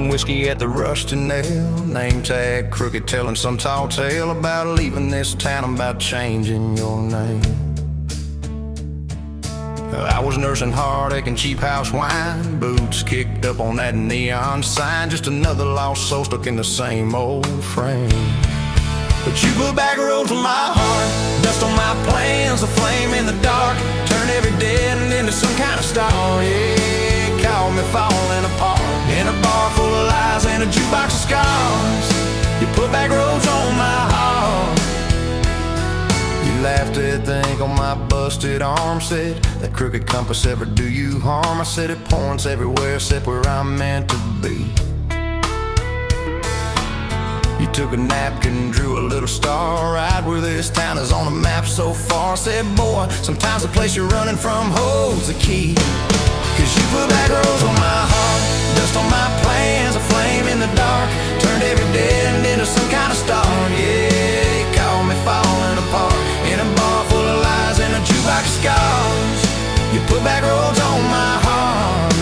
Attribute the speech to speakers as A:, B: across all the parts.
A: some whiskey at the Rusty Nail. Name tag crooked, telling some tall tale about leaving this town, about changing your name. I was nursing heartache and cheap house wine, boots kicked up on that neon sign, just another lost soul stuck in the same old frame. But you put back roads on my heart, dust on my plans, a flame in the dark, turn every dead end into some kind of star. Yeah, call me falling apart in a bar full of lies and a jukebox of scars. You put back roads on my heart. You laughed at the ink on my busted arm, said that crooked compass ever do you harm. I said it points everywhere except where I'm meant to be. You took a napkin, drew a little star right where this town is on the map so far. Said, boy, sometimes the place you're running from holds the key. Cause you put back roads on my heart, dust on my plans, a flame in the dark, turned every dead end into some kind of star. Yeah, you called me falling apart in a bar full of lies and a jukebox of scars. You put back roads on my heart.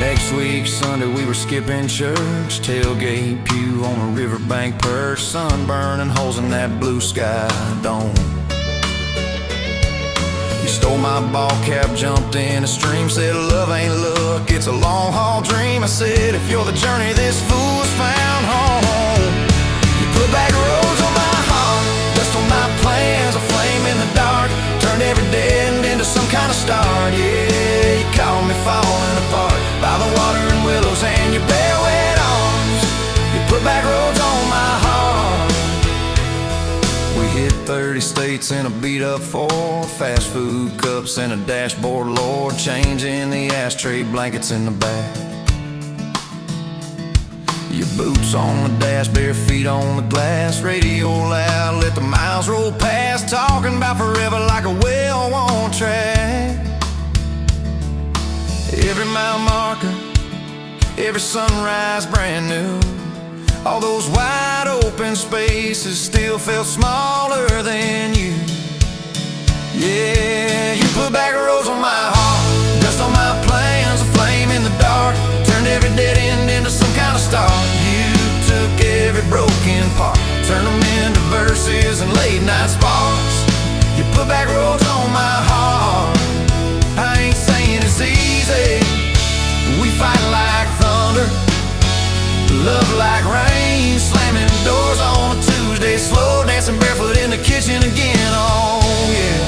A: Next week, Sunday, we were skipping church, tailgate pew on a riverbank perch, sun burning holes in that blue sky dome. You stole my ball cap, jumped in a stream, said love ain't luck, it's a long haul dream. I said if you're the journey, this fool's found home. You put back roads on my heart, dust on my plans, a flame in the dark, turned every dead end into some kind of star. Yeah, you called me falling apart by the water and willows and your bare wet arms. You put back roads on my heart. We hit 30 states in a beat-up Ford, fast food cups and a dashboard, Lord, changing the ashtray blankets in the back. Your boots on the dash, bare feet on the glass, radio loud, let the miles roll past, talking about forever like a well-worn track. Every mile marker, every sunrise brand new, all those wide open spaces still felt smaller than you. Yeah, you put back roads on my heart, dust on my plans, a flame in the dark, turned every dead end into some kind of star. You took every broken part, turned them into verses and late night sparks. You put back roads on my heart. I ain't saying it's easy, we fight like thunder, love like rain, slamming doors on a Tuesday, slow dancing barefoot in the kitchen again. Oh yeah,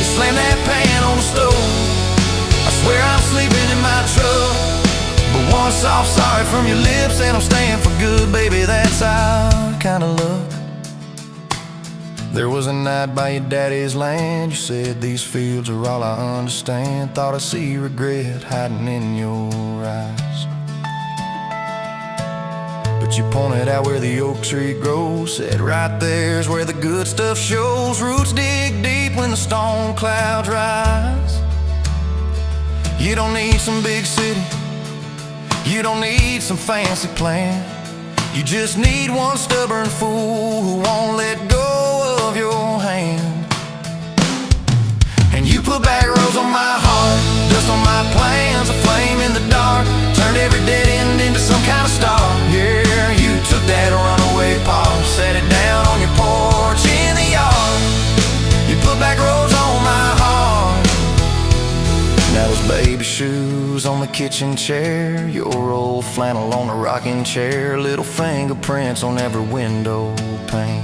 A: you slam that pan on the stove, I swear I'm sleeping in my truck, but one soft sorry from your lips and I'm staying for good, baby, that's our kind of luck. There was a night by your daddy's land, you said these fields are all I understand, thought I see regret hiding in your eyes. But you pointed out where the oak tree grows, said right there's where the good stuff shows, roots dig deep when the storm clouds rise. You don't need some big city, you don't need some fancy plan, you just need one stubborn fool who won't let go of your hand. And you put back roads on my heart, dust on my plans, a flame in the dark, turned every dead end into some kind of star. Yeah, you took that runaway paw, set it down on your porch in the yard. You put back roads on my heart. Now those baby shoes on the kitchen chair, your old flannel on the rocking chair, little fingerprints on every window pane.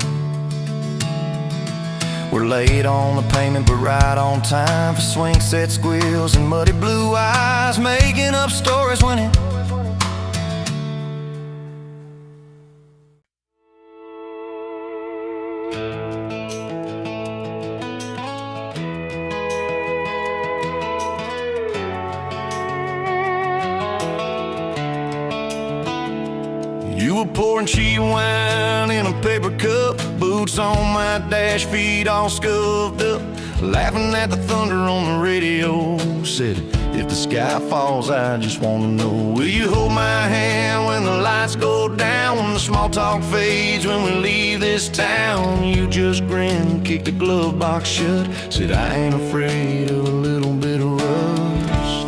A: We're late on the payment but right on time for swing set squeals and muddy blue eyes, making up stories when it You were pouring cheap wine in a paper cup, boots on my dash, feet all scuffed up, laughing at the thunder on the radio. Said, if the sky falls, I just wanna know, will you hold my hand when the lights go down, when the small talk fades, when we leave this town? You just grinned, kicked the glove box shut, said, I ain't afraid of a little bit of rust.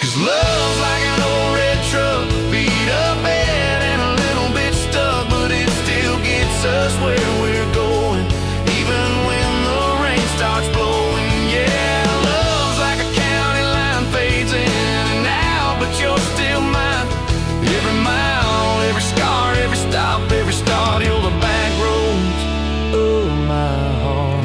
A: 'Cause love's like us where we're going, even when the rain starts blowing. Yeah, love's like a county line, fades in and out, but you're still mine. Every mile, every scar, every stop, every start, you're the back roads of my heart.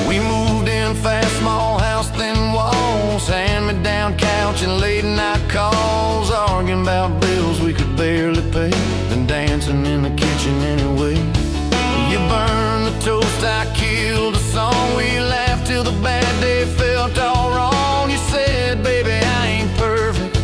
A: We moved in fast, small house, thin walls, hand-me-down couch and late-night calls, arguing about bills we could barely pay, then dancing in the kitchen anyway. You burned the toast, I killed the song, we laughed till the bad day felt all wrong. You said, baby, I ain't perfect,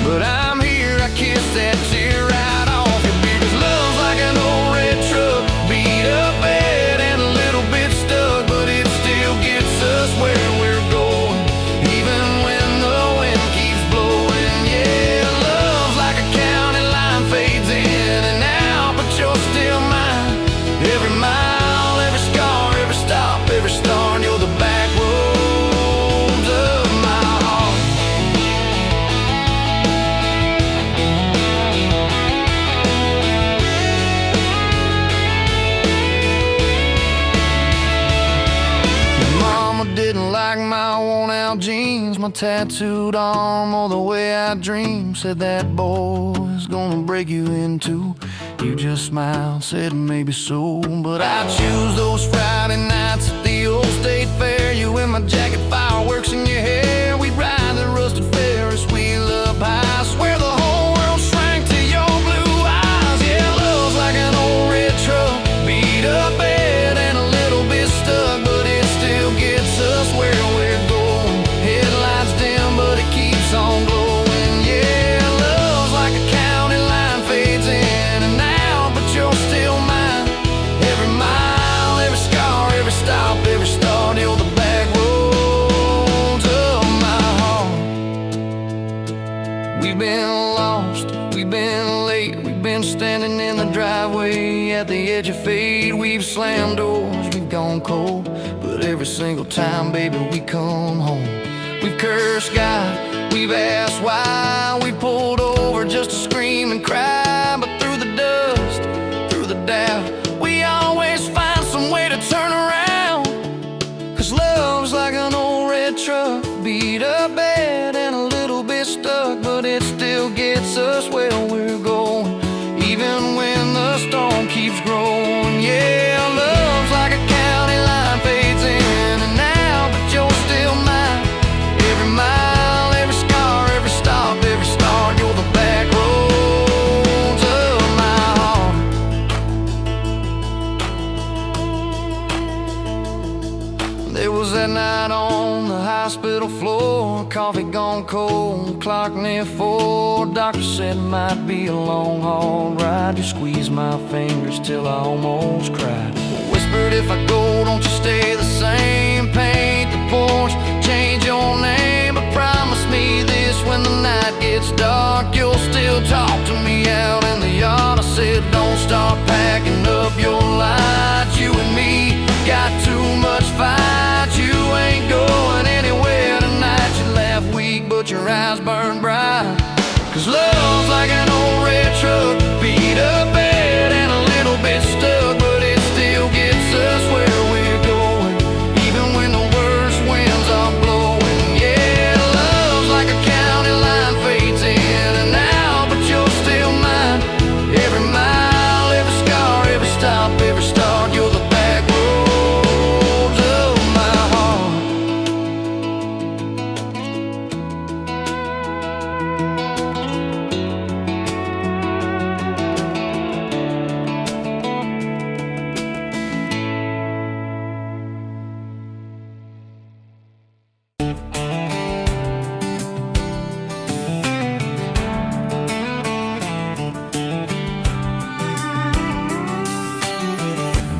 A: but I'm here. I kissed that tear right off your beard. 'Cause love's like an old red truck, beat up bad and a little bit stuck, but it still gets us where we're going, even when the wind keeps blowing. Yeah, love's like a county line, fades in and out, but you're still mine. Every mile, every scar, every stop, every start, you're the back roads of my heart. Mama didn't like my worn-out jeans, my tattooed arm, or the way I dream. Said that boy's gonna break you in two. You just smiled, said maybe so, but I choose those Friday nights at the old state fair. You in my jacket, fireworks in your hair. We'd ride the rusted Ferris wheel up high. I swear the whole world shrank to your blue eyes. Yeah, love's like an old red truck, beat up bad and a little bit stuck, but it still gets us where we're going. Headlights dim, but it keeps on glowing. Yeah, love's like a county line, fades in and out, but you're still mine. Every mile, every scar, every stop, every start, you're the back roads of my heart. We've been lost, we've been late, we've been standing in the driveway at the edge of fate. We've slammed doors, we've gone cold, but every single time, baby, we come home. We've cursed God, we've asked why, we pulled over just to scream and cry, but through the dust, through the doubt, we always find some way to turn around. 'Cause love's like an old red truck, beat up bad and a little bit stuck, but it still gets us where we're going, even when the storm keeps growing. Yeah, love's like a county line, fades in and out, but you're still mine. Every mile, every scar, every stop, every start, you're the back roads of my heart. There was that night on the hospital floor, coffee gone cold, clock near 4. Doctor said it might be a long haul ride. You squeezed my fingers till I almost cried. Whispered, if I go, don't you stay the same. Paint the porch, change your name, but promise me this, when the night gets dark, you'll still talk to me out in the yard. I said, don't start packing up your lights. You and me got too much fight. You ain't going anywhere tonight. You laugh weak, but your eyes burn bright. 'Cause love's like an old red truck, beat up bad and a little bit stuck, but it still gets us where we're going, even when the worst winds are blowing. Yeah, love's like a county line, fades in and out, but you're still mine. Every mile, every scar, every stop, every start, you're the back roads of my heart.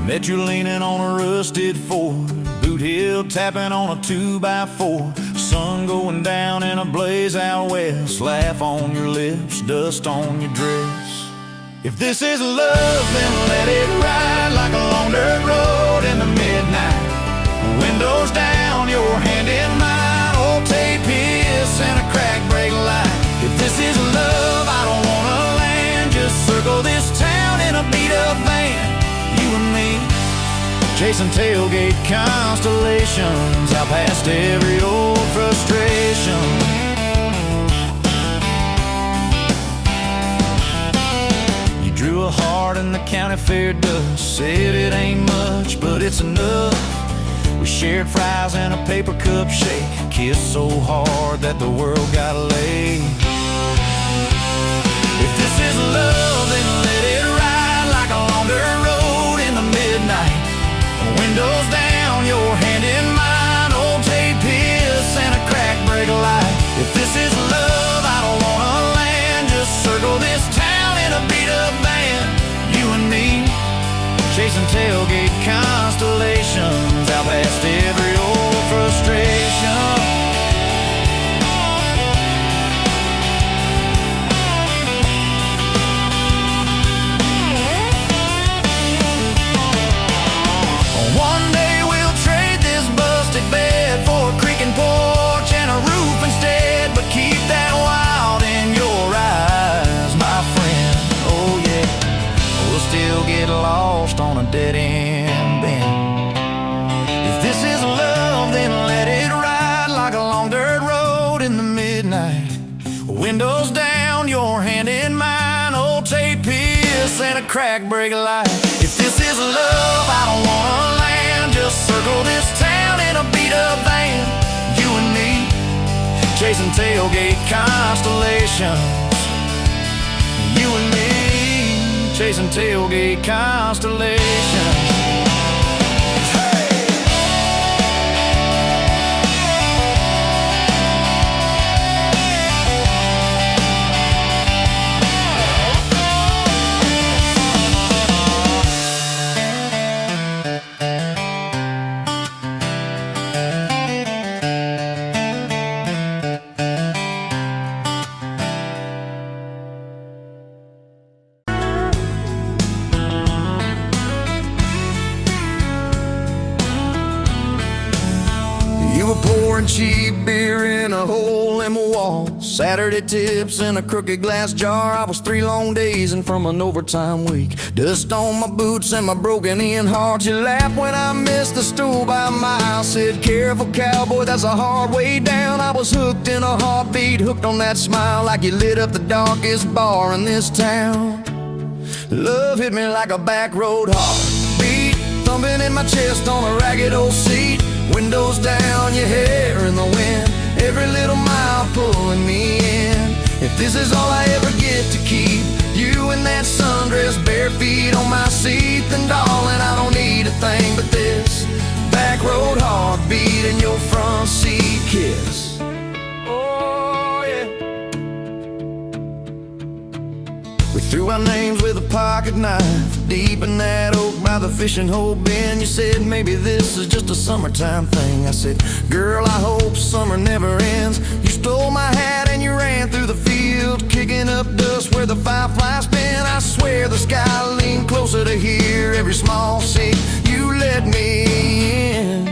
A: Met you leaning on a rusted Ford, boot heel tapping on a 2x4. Sun going down in a blaze out west, laugh on your lips, dust on your dress. If this is love, then let it ride like a long dirt road in the midnight. Windows down, your hand in mine, old tape hiss and a crack brake light. If this is love, I don't wanna land, just circle this town in a beat and me, chasing tailgate constellations out past every old frustration. You drew a heart in the county fair dust, said it ain't much, but it's enough. We shared fries and a paper cup shake, kissed so hard that the world got laid. If this is love, then let it ride like a long dirt road in the midnight. Windows down, your hand in mine, old tape hiss and a crack brake light. If this is love, I don't wanna land, just circle this town in a beat-up van. You and me, chasing tailgate constellations out past every old frustration. One day we'll trade this busted bed for a creaking porch and a roof instead, but keep that wild in your eyes, my friend. Oh yeah, we'll still get lost on a dead-end bend. If this is love, then let it ride like a long dirt road in the midnight. Windows down, your hand in mine, old tape hiss and a crack brake light. If this is love, I don't wanna land, just circle this town in a beat-up van. You and me, chasing tailgate constellations. You and me, chasing tailgate constellations. You were pouring cheap beer in a hole in my wall, Saturday tips in a crooked glass jar. I was 3 long days and from an overtime week, dust on my boots and my broken-in heart. You laughed when I missed the stool by a mile, said, careful cowboy, that's a hard way down. I was hooked in a heartbeat, hooked on that smile, like you lit up the darkest bar in this town. Love hit me like a back road heartbeat, thumping in my chest on a ragged old seat. Windows down, your hair in the wind, every little mile pulling me in. If this is all I ever get to keep, you in that sundress, bare feet on my seat, then darling, I don't need a thing but this back road heartbeat and your front seat kiss. Oh yeah. We threw our names with a pocket knife deep in that oak by the fishing hole bin. You said maybe this is just a summertime thing. I said, girl, I hope summer never ends. You stole my hat and you ran through the field, kicking up dust where the fireflies spin. I swear the sky leaned closer to hear every small sea. You let me in.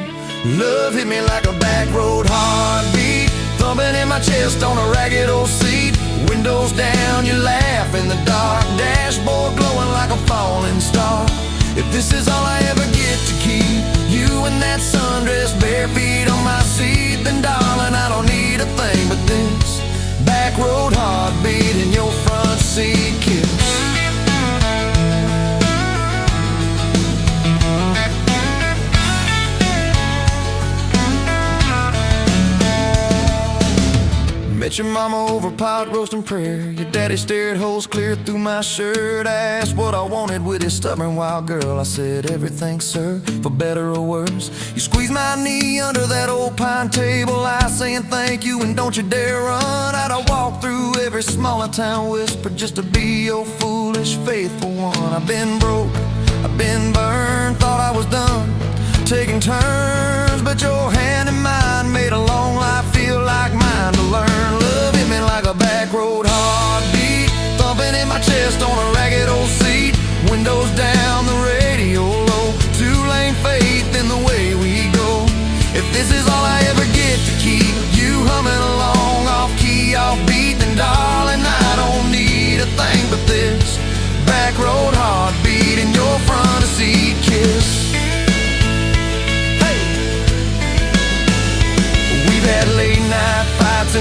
A: Love hit me like a back road heartbeat, thumping in my chest on a ragged old seat. Windows down, you laugh in the dark, dashboard glowing like a falling star. If this is all I ever get to keep, you in that sundress, bare feet on my seat, then darling, I don't need a thing but this back road heartbeat and your front seat kiss. Met your mama over pot roast and prayer. Your daddy stared holes clear through my shirt. I asked what I wanted with his stubborn wild girl. I said everything, sir, for better or worse. You squeezed my knee under that old pine table, I saying thank you and don't you dare run. I'd walk through every smaller town whisper just to be your foolish faithful one. I've been broke, I've been burned, thought I was done taking turns, but your hand in mine made a long life feel like mine to learn. Love hit me like a back road heartbeat, thumping in my chest on a ragged old seat. Windows down, the radio low, two-lane faith in the way we go. If this is all I ever get to keep, you humming along off key, off beat, then darling, I don't need a thing but this back road heartbeat in your front seat.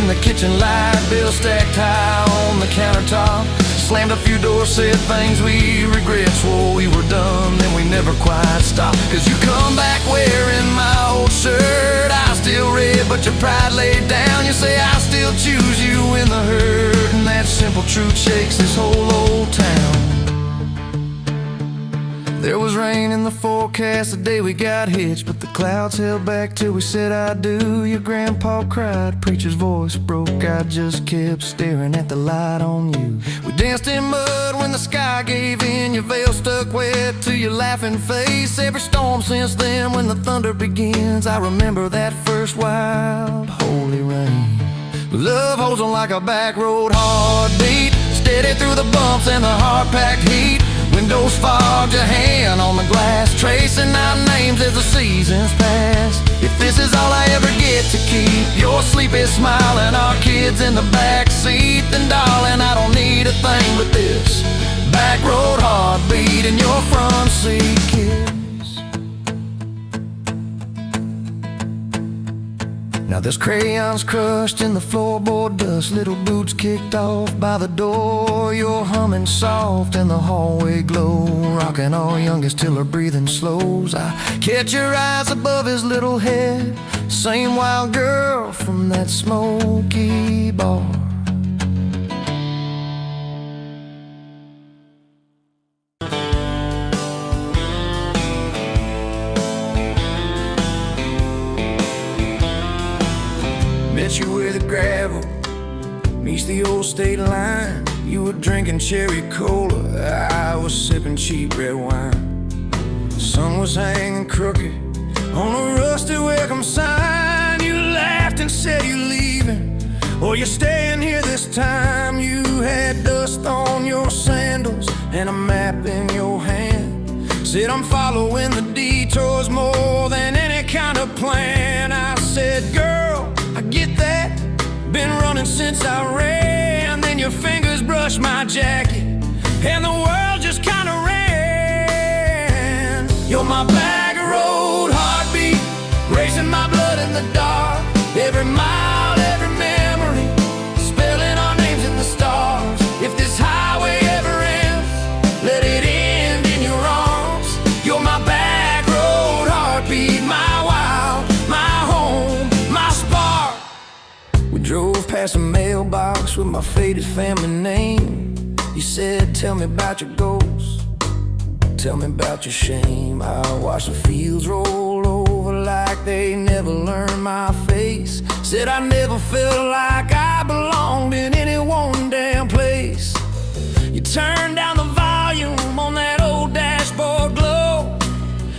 A: the kitchen light bill stacked high on the countertop. Slammed a few doors, said things we regret, swore we were done, then we never quite stopped. Cause you come back wearing my old shirt, I still red but your pride laid down. You say I still choose you in the hurt, and that simple truth shakes this whole old town. There was rain in the forecast the day we got hitched, but the clouds held back till we said I do. Your grandpa cried, preacher's voice broke, I just kept staring at the light on you. We danced in mud when the sky gave in, your veil stuck wet to your laughing face. Every storm since then, when the thunder begins, I remember that first wild holy rain. Love holds on like a back road heartbeat, steady through the bumps and the hard-packed heat. Windows fogged, your hand on the glass, tracing out names as the seasons pass. If this is all I ever get to keep, your sleepy smile and our kids in the back seat, then darling, I don't need a thing but this back road heartbeat and your front seat kiss. Now there's crayons crushed in the floorboard dust, little boots kicked off by the door. You're humming soft in the hallway glow, rocking our youngest till her breathing slows. I catch your eyes above his little head, same wild girl from that smoky bar. Met you where the gravel meets the old state line. You were drinking cherry cola, I was sipping cheap red wine. The sun was hanging crooked on a rusty welcome sign. You laughed and said you're leaving, or you're staying here this time. You had dust on your sandals and a map in your hand. Said I'm following the detours more than any kind of plan. I said, girl, I get that, been running since I ran. Then your fingers brushed my jacket and the world just kinda ran. You're my back road heartbeat, racing my blood in the dark. Every mile, every memory, spelling our names in the stars. If this highway ever ends, let it end in your arms. You're my back road heartbeat, my wild, my home, my spark. We drove past a mailbox with my faded family name. You said, tell me about your goals, tell me about your shame. I watched the fields roll over like they never learned my face. Said I never felt like I belonged in any one damn place. You turned down the volume on that old dashboard glow.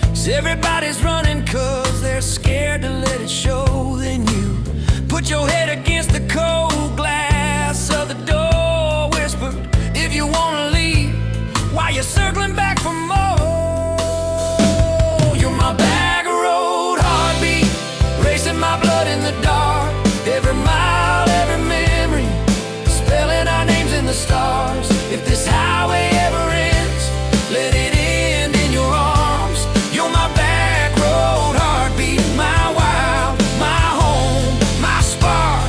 A: 'Cause everybody's running 'cause they're scared to let it show. Then you put your head against the cold glass of the door, whispered, if you wanna leave, why you circling back for more? You're my back road heartbeat, racing my blood in the dark. Every mile, every memory, spelling our names in the stars. If this highway ever ends, let it end in your arms. You're my back road heartbeat, my wild, my home, my spark.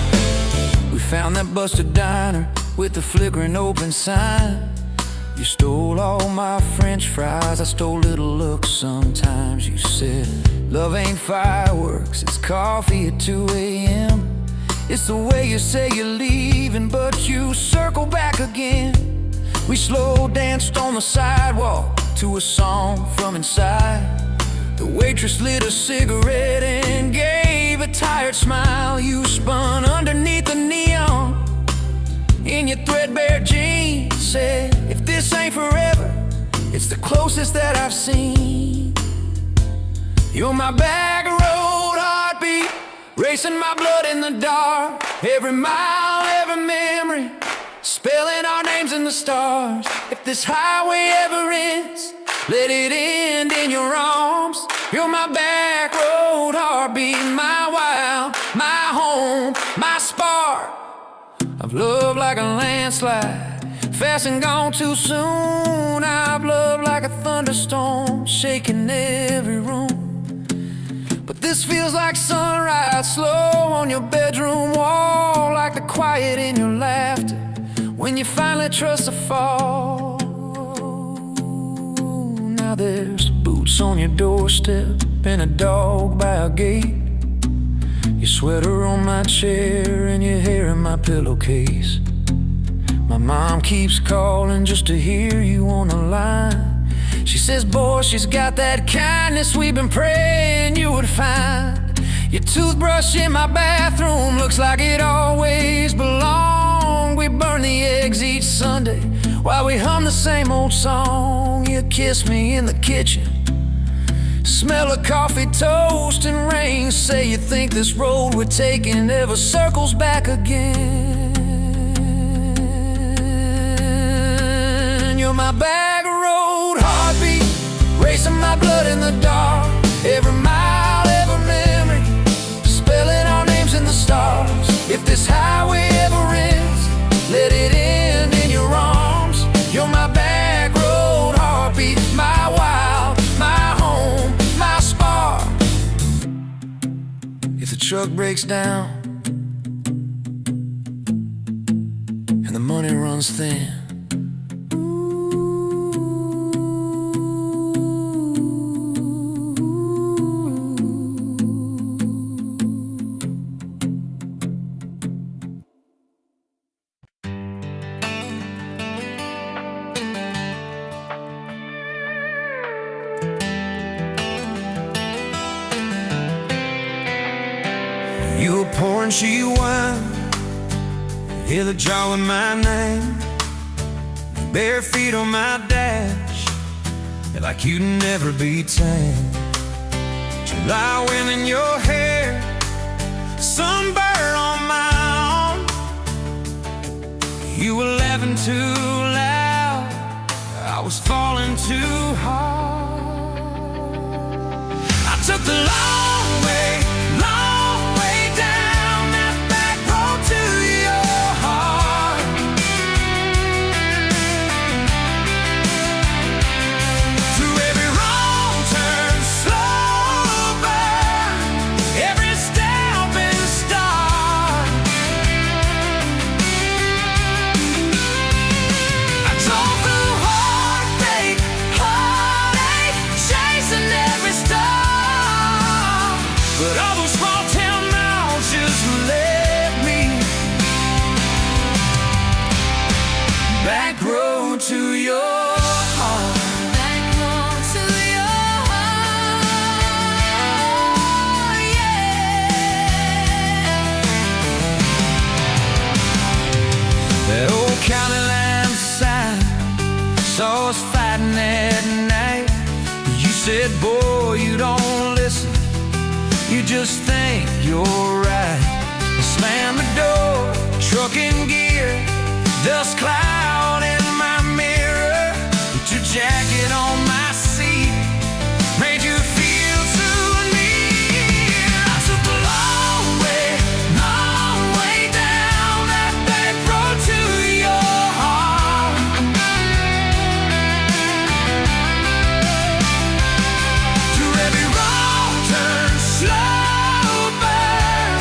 A: We found that busted diner with the flickering open sign. You stole all my French fries, I stole little looks sometimes. You said, love ain't fireworks, it's coffee at 2 a.m. It's the way you say you're leaving, but you circle back again. We slow danced on the sidewalk to a song from inside. The waitress lit a cigarette and gave a tired smile. You spun underneath the neon in your threadbare jeans. Said, if this ain't forever, it's the closest that I've seen. You're my back road heartbeat, racing my blood in the dark. Every mile, every memory, spelling our names in the stars. If this highway ever ends, let it end in your arms. You're my back road heartbeat, my wild, my home, my spark. I've loved like a landslide, fast and gone too soon. I've loved like a thunderstorm, shaking every room. But this This feels like sunrise, slow on your bedroom wall, like the quiet in your laughter when you finally trust a fall. Now there's boots on your doorstep and a dog by a gate, your sweater on my chair and your hair in my pillowcase. My mom keeps calling just to hear you on the line. She says, boy, she's got that kindness we've been praying you would find. Your toothbrush in my bathroom looks like it always belonged. We burn the eggs each Sunday while we hum the same old song. You kiss me in the kitchen, smell of coffee, toast, and rain. Say you think this road we're taking never circles back again. You're my back road heartbeat, racing my blood in the dark. Every mile, every memory, spelling our names in the stars. If this highway ever ends, let it end in your arms. You're my back road heartbeat, my wild, my home, my spark. If the truck breaks down and the money runs thin, you were pouring cheap wine, hear the jar with my name, bare feet on my dash, you're like you'd never be tamed. July wind in your hair, sunburn on my arm. You were laughing too loud, I was falling too hard. I took the long way down that back road to your heart. Through every wrong turn, slow burn, every step and start. I drove through heartache, chasing every star. But all those small town miles just led me back road to your heart. Back road to your heart, yeah. That old county line sign saw us fighting at night. You said, boy, you don't listen, you just think you're right. Slam the door, truck in gear, dust cloud in my mirror. Put your jacket on my seat, made you feel too near. I took the long way down that back road to your heart. Through every wrong turn, slow burn,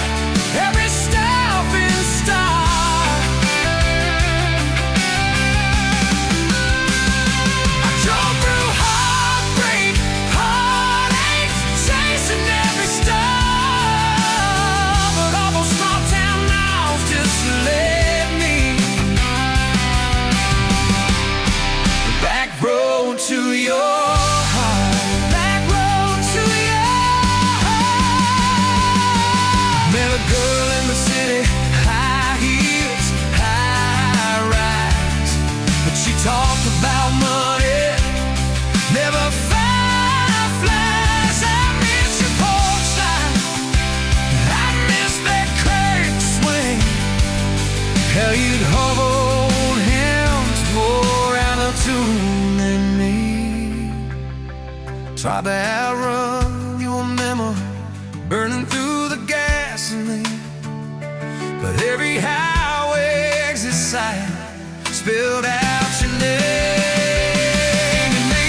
A: every step and start. I drove through heartbreak, heartache, chasing every star. But all those small town miles just led me back road to your heart. Back road to your heart. Met a girl in the city, high heels, high rise. But she talked about money, never fireflies. I miss your porch light, I miss that curtain swing. How you'd hold hands more out of tune than me. Tried to outrun your memory, burning through the gasoline. But every highway exit sign spilled out your name and me.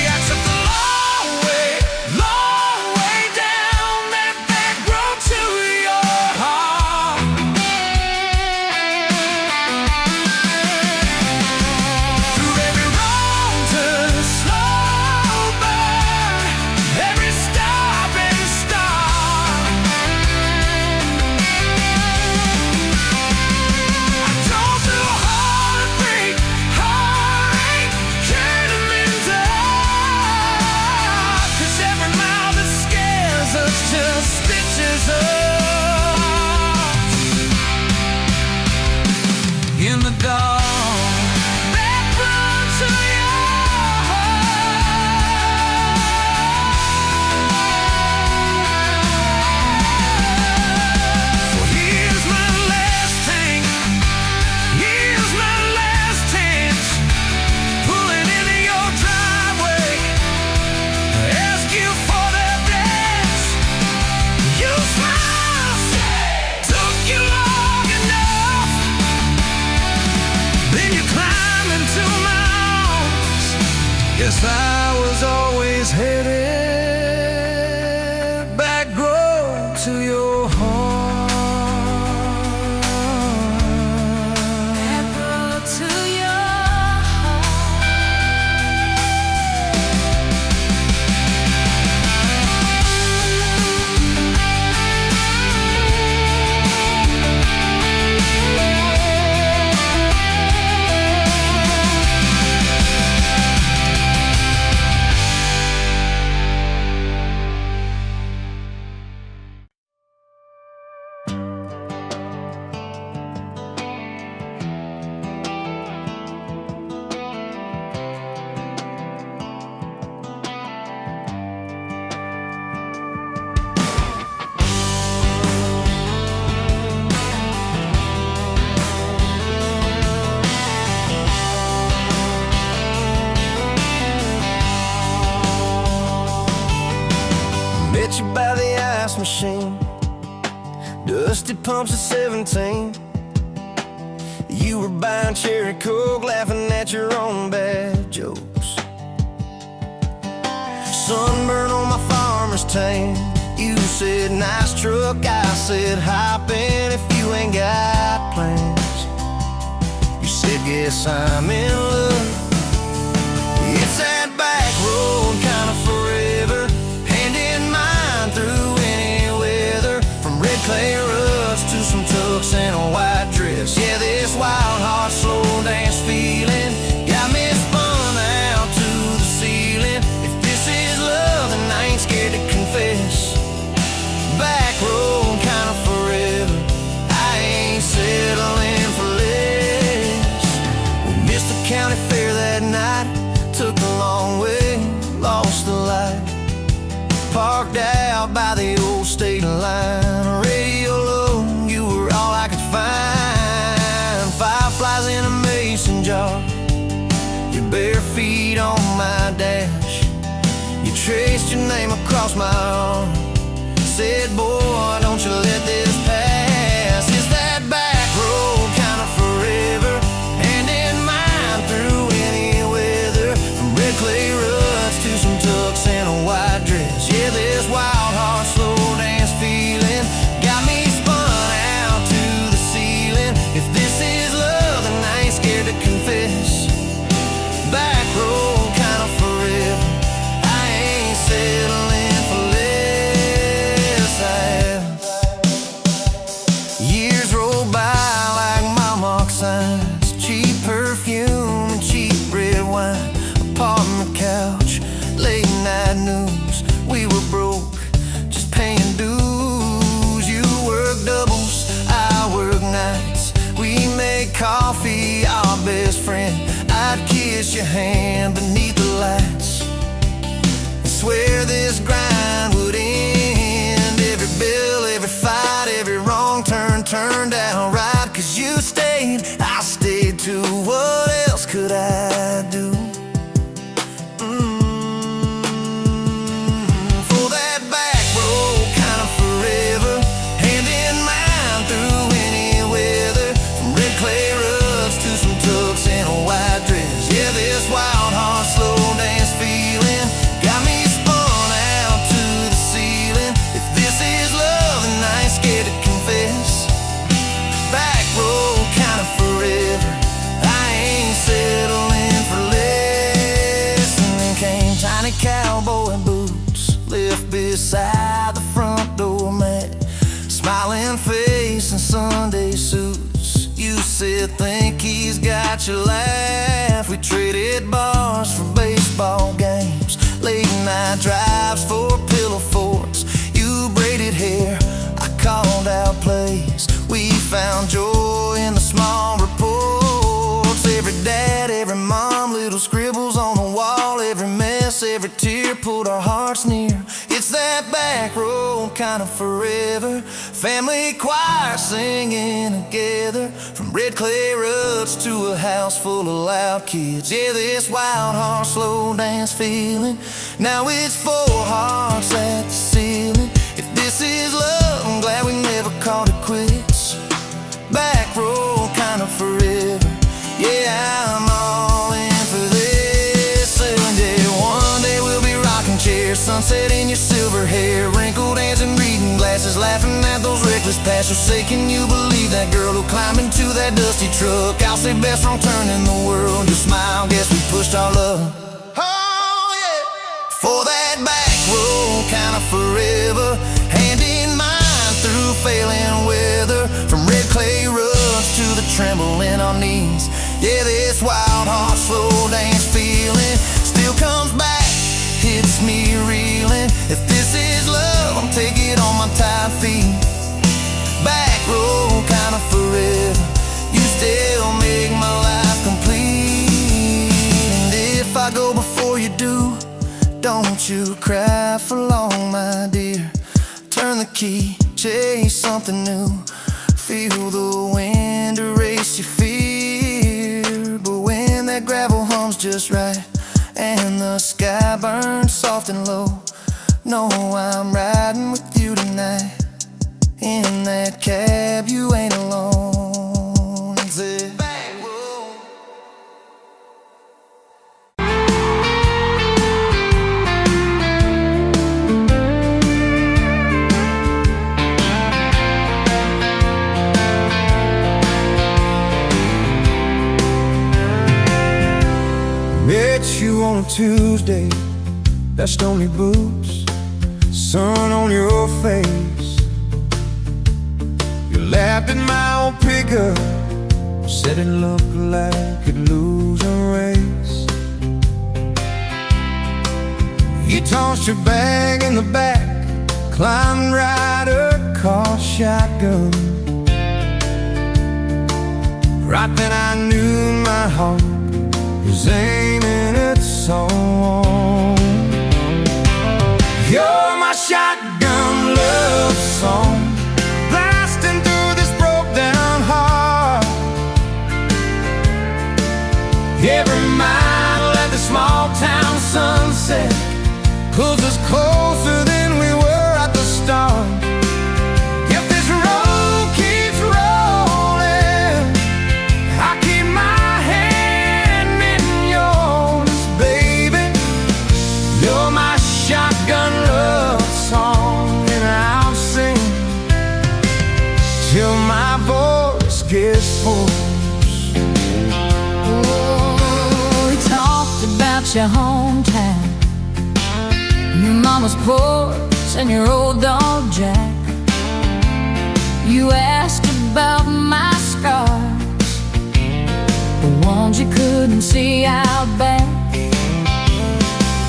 A: I took the long Guess I was always headed back road to your heart.
B: Back road to your heart.
A: Met you by the ice machine, dusty pumps at 17. You were buying cherry coke, laughing at your own bad jokes. Sunburn on my farmer's tan. You said nice truck, I said hop in if you ain't got plans. You said guess I'm in love. It's that back road kind of forever, hand in mine through any weather. From red clay ruts to some tux and a white dress. Yeah, this wild heart slow dance feeling got me spun out to the ceiling. If this is love, then I ain't scared to confess. Back road kind of forever, I ain't settling for less. We missed the county fair that night, took the long way, lost the light. Parked out by the old state line, radio low, you were all I could find. Fireflies in a mason jar, your bare feet on my dash. You traced your name across my arm, said, boy, don't you let this pass. It's that back road kind of forever, hand in mine through any weather. From red clay ruts to some tux and a white dress. Yeah, this wild heart slow dance feeling got me spun out to the ceiling. If this is love, then I ain't scared to confess. Back road kind of forever, I ain't settling for less. Years roll by like mile mark signs, cheap perfume and cheap red wine, apartment couch, late night news. We were broke, just paying dues. You work doubles, I work nights. We made coffee, our best friend. I'd kiss your hand beneath the lights and swear this grind would end. Every bill, every fight, every wrong turn turned out right. Cause you stayed, I stayed too. What else could I do? For that back road kind of forever, hand in mine through any weather. From red clay ruts to some tux and a white dress. Yeah, this wild heart slow dance feeling got me spun out to the ceiling. If this is love, then I ain't scared to confess. Back road kind of forever, I ain't settling for less. And then came tiny cowboy boots, left beside the front door mat, smiling face and Sunday suits. You said think he's got your laugh. We traded bars for baseball games, late night drives for pillow forts. You braided hair, I called out plays. We found joy in the small reports. Every dad, every mom, little scribbles on the wall. Every mess, every tear pulled our hearts near. It's that back road kind of forever, family choir singing together. From red clay ruts to a house full of loud kids. Yeah, this wild heart slow dance feeling, now it's four hearts at the ceiling. If this is love, I'm glad we never called it quits. Back road kind of forever, yeah, I'm all in for this. And yeah, sunset in your silver hair, wrinkled hands and reading glasses, laughing at those reckless passions. Say, can you believe that girl who climbed into that dusty truck? I'll say best wrong turn in the world. Your smile, guess we pushed our love. Oh yeah, for that back road kind of forever, hand in mine through failing weather, from red clay ruts to the tremble in our knees. Yeah, this wild heart slow dance feeling still comes back, hits me reeling. If this is love, I'll take it on my tired feet. Back road kind of forever, you still make my life complete. And if I go before you do, don't you cry for long, my dear. Turn the key, chase something new, feel the wind erase your fear. But when that gravel hums just right and the sky burns soft and low, know I'm riding with you tonight. In that cab you ain't alone. Say, back road. Met you on a Tuesday, dust on your boots, sun on your face. You laughed at my old pickup, said it looked like it could lose a race. You tossed your bag in the back, climbed right across shotgun. Right then I knew my heart was aiming its song. You're my shotgun love song, blasting through this broke down heart. Every mile at the small town sunset pulls us closer than we were at the start. If this road keeps rolling, I keep my hand in yours, baby. You're my shotgun love song, and I'll sing till my voice gets hoarse.
B: Oh, we talked about your hometown, your mama's porch and your old dog Jack. You asked about my scars, the ones you couldn't see out back.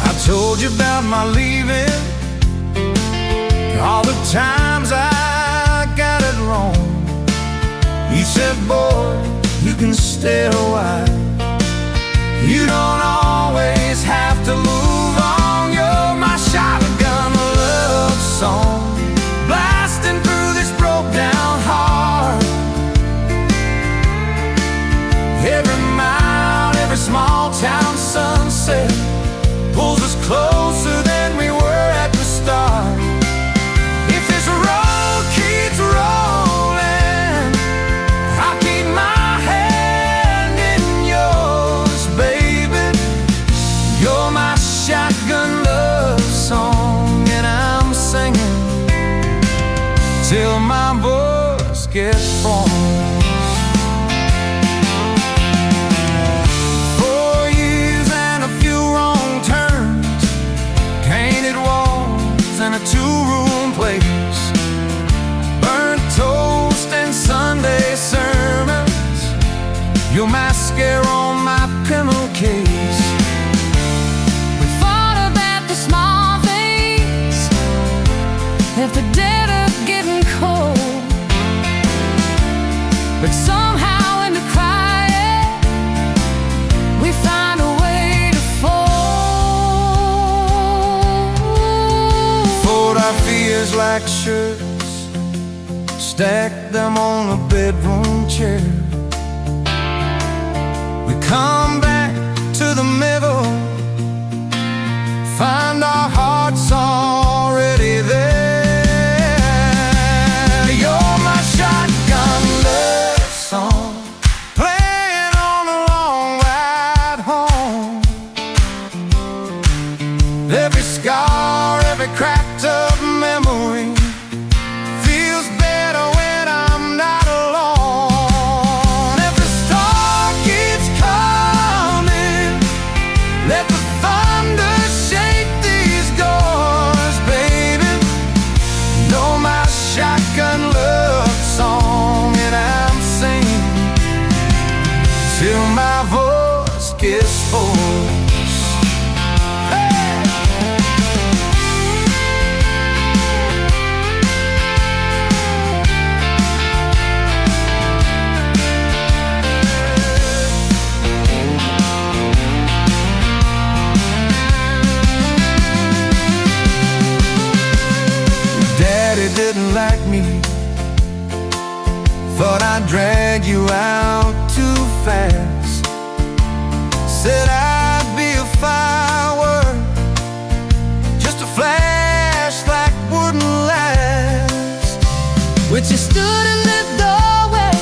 A: I told you about my leaving, all the times I got it wrong. You said, boy, you can stay a while, you don't always have to move on. You're my shotgun love song, blasting through this broke down heart. Every mile, every small town sunset pulls us closer than we were at the start. If this road keeps rolling, I'll keep my hand in yours, baby. You're my shotgun love song, and I'm singing till my voice gets hoarse. 4 years and a few wrong turns, painted walls and a two-room place, burnt toast and Sunday sermons, your mascara on my pillowcase.
B: We fought about the small things, left the dead up getting cold, but somehow in the crying we find a way to fold.
A: Fold our fears like shirts, stack them on a bedroom chair. We come back to the middle, find our hearts already there. You're my shotgun love song, playing on the long ride home. Every scar, every cracked up memory feels better when I'm not alone. Every star keeps coming, let the thunder shake these doors, baby. Know my shotgun love song, and I'm singing till my voice gets hoarse. Didn't like me, thought I'd drag you out too fast. Said I'd be a firework, just a flash like wouldn't last.
B: But you stood in the doorway,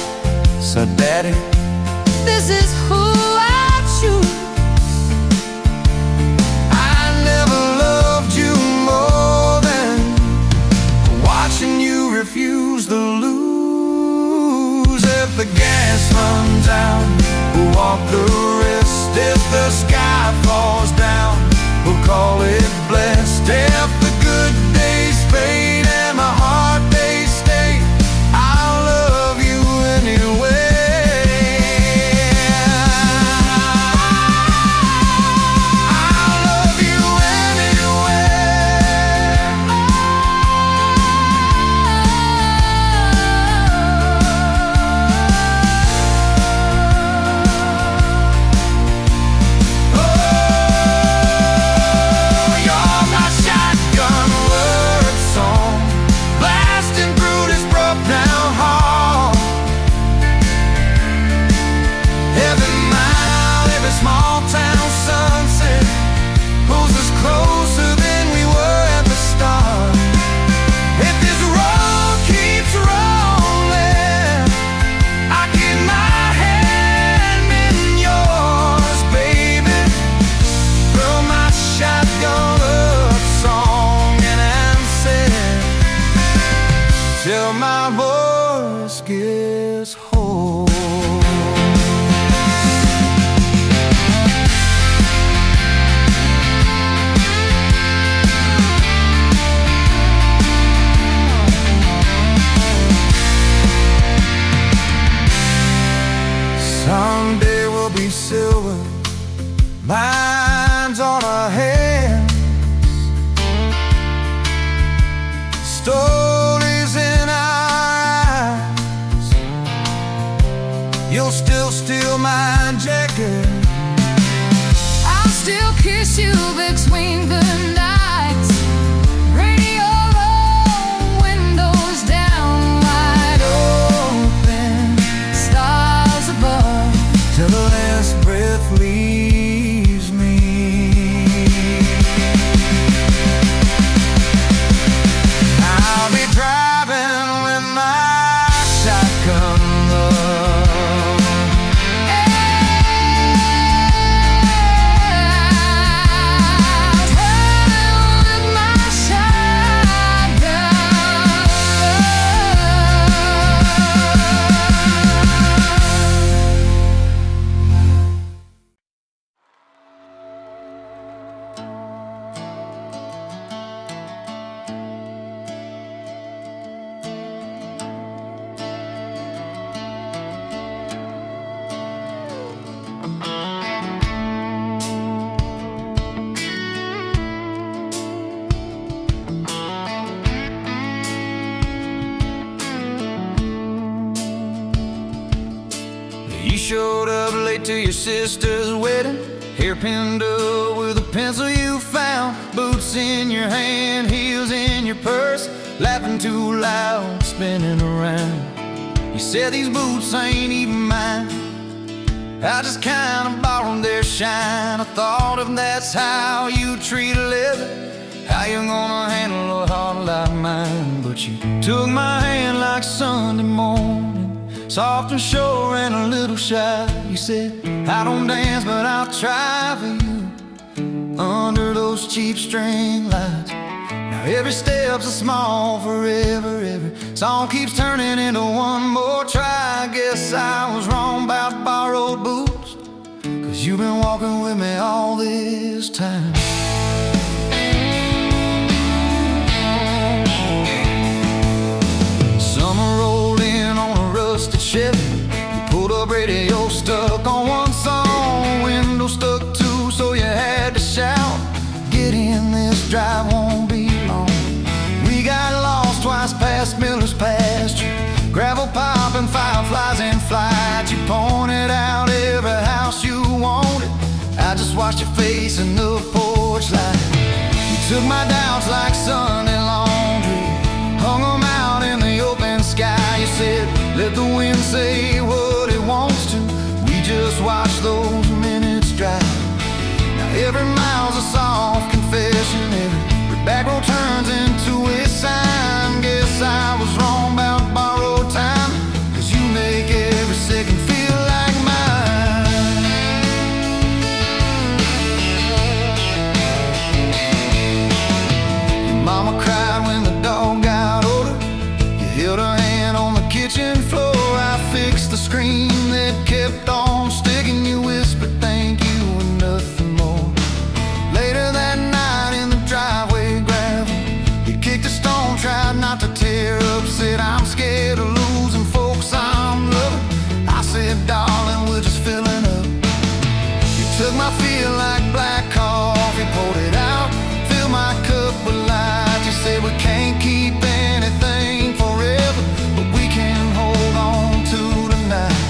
A: so Daddy,
B: this is who I choose.
A: I never loved you more than watching you refuse to lose. If the gas runs out, we'll walk the rest. If the sky falls down, we'll call it blessed. If the good days fade and my heart they stay, I'll love you anyway. I'll love you till my voice gets hoarse. Someday we'll be silver, lines on our hands, stories in our eyes. You'll still steal my jacket,
B: I'll still kiss you between the nights. Radio low, windows down, wide open, stars above,
A: till the last breath leaves me. I'll be driving with my shotgun love.
B: Traveling with my shotgun.
A: You showed up late to your sister's wedding, hair pinned up with a pencil you found, boots in your hand, heels in your purse, laughing too loud, spinning around. You said these boots ain't even mine, I just kinda borrowed their shine. I thought if that's how you treat a living, how you gonna handle a heart like mine? But you took my hand like Sunday morning, soft and sure and a little shy. You said, I don't dance, but I'll try for you. Under those those cheap string lines. Now every step's a small forever. Every song keeps turning into one more try. I guess I was wrong about borrowed boots, 'cause you've been walking with me all this time. Summer rolled in on a rusted Chevy. You pulled up, radio stuck on one song, window stuck too, so you had to shout, "Get in, this drive won't be long." We got lost twice past Miller's pasture, gravel popping, fireflies in flight. You pointed out every house you wanted. I just watched your face in the porch light. You took my doubts like Sunday laundry, hung them out in the open sky. You said, "Let the wind say what it wants to." We just watched those minutes drive. Now every mile's a soft confession, every back road turns into a sign. Guess I was wrong about borrowed time, 'cause you make every second feel like mine. Your mama cried when the dog got older. You held her hand on the kitchen floor. I fixed the screen that kept on sticking. You whispered thank you and nothing more. Later that night in the driveway gravel, you kicked a stone, tried not to tear up. Said, "I'm scared of losing folks I'm loving." I said, "Darling, we're just filling up." You took my feel like black coffee, poured it out, filled my cup with light. You said, "We can't keep anything forever, but we can hold on to tonight."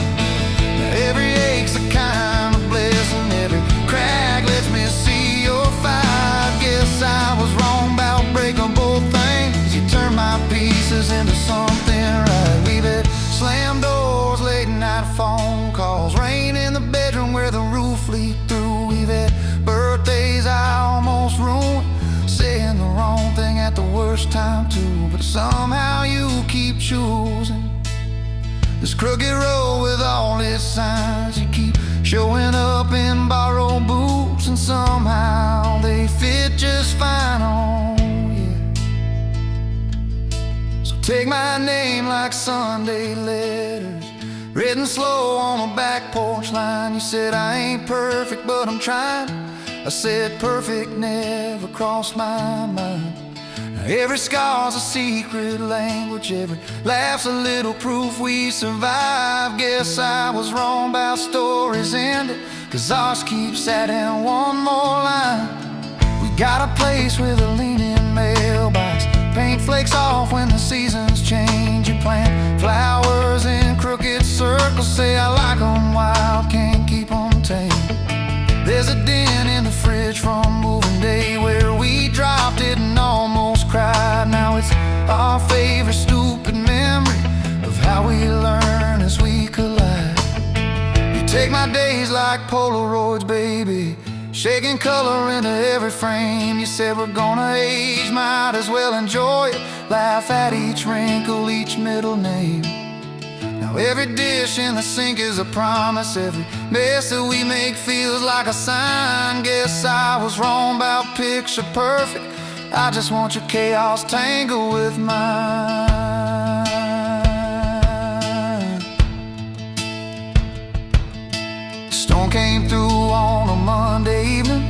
A: Now every ache's a kind of blessing, every crack lets me see your fight. Guess I was wrong about breaking both things. You turned my pieces into something right. We've had slammed doors, late night phone calls, rain in the bedroom where the roof leaked through. We've had birthdays I almost ruined, saying the wrong thing at the worst time too. But somehow you keep choosing this crooked road with all its signs. You keep showing up in borrowed boots, and somehow they fit just fine on you. So take my name like Sunday letters, written slow on a back porch line. You said, "I ain't perfect, but I'm trying." I said, "Perfect never crossed my mind." Every scar's a secret language, every laugh's a little proof we survived. Guess I was wrong about stories ending, 'cause ours keeps adding one more line. We got a place with a leaning mailbox, paint flakes off when the seasons change. You plant flowers in crooked circles, say I like 'em wild, can't keep 'em tame. There's a dent in the fridge from moving day where we dropped it and almost cried. Now it's our favorite stupid memory of how we learn as we collide. You take my days like Polaroids, baby, shaking color into every frame. You said, "We're gonna age, might as well enjoy it. Laugh at each wrinkle, each middle name." Now every dish in the sink is a promise, every mess that we make feels like a sign. Guess I was wrong about picture perfect, I just want your chaos tangled with mine. Storm came through on a Monday evening,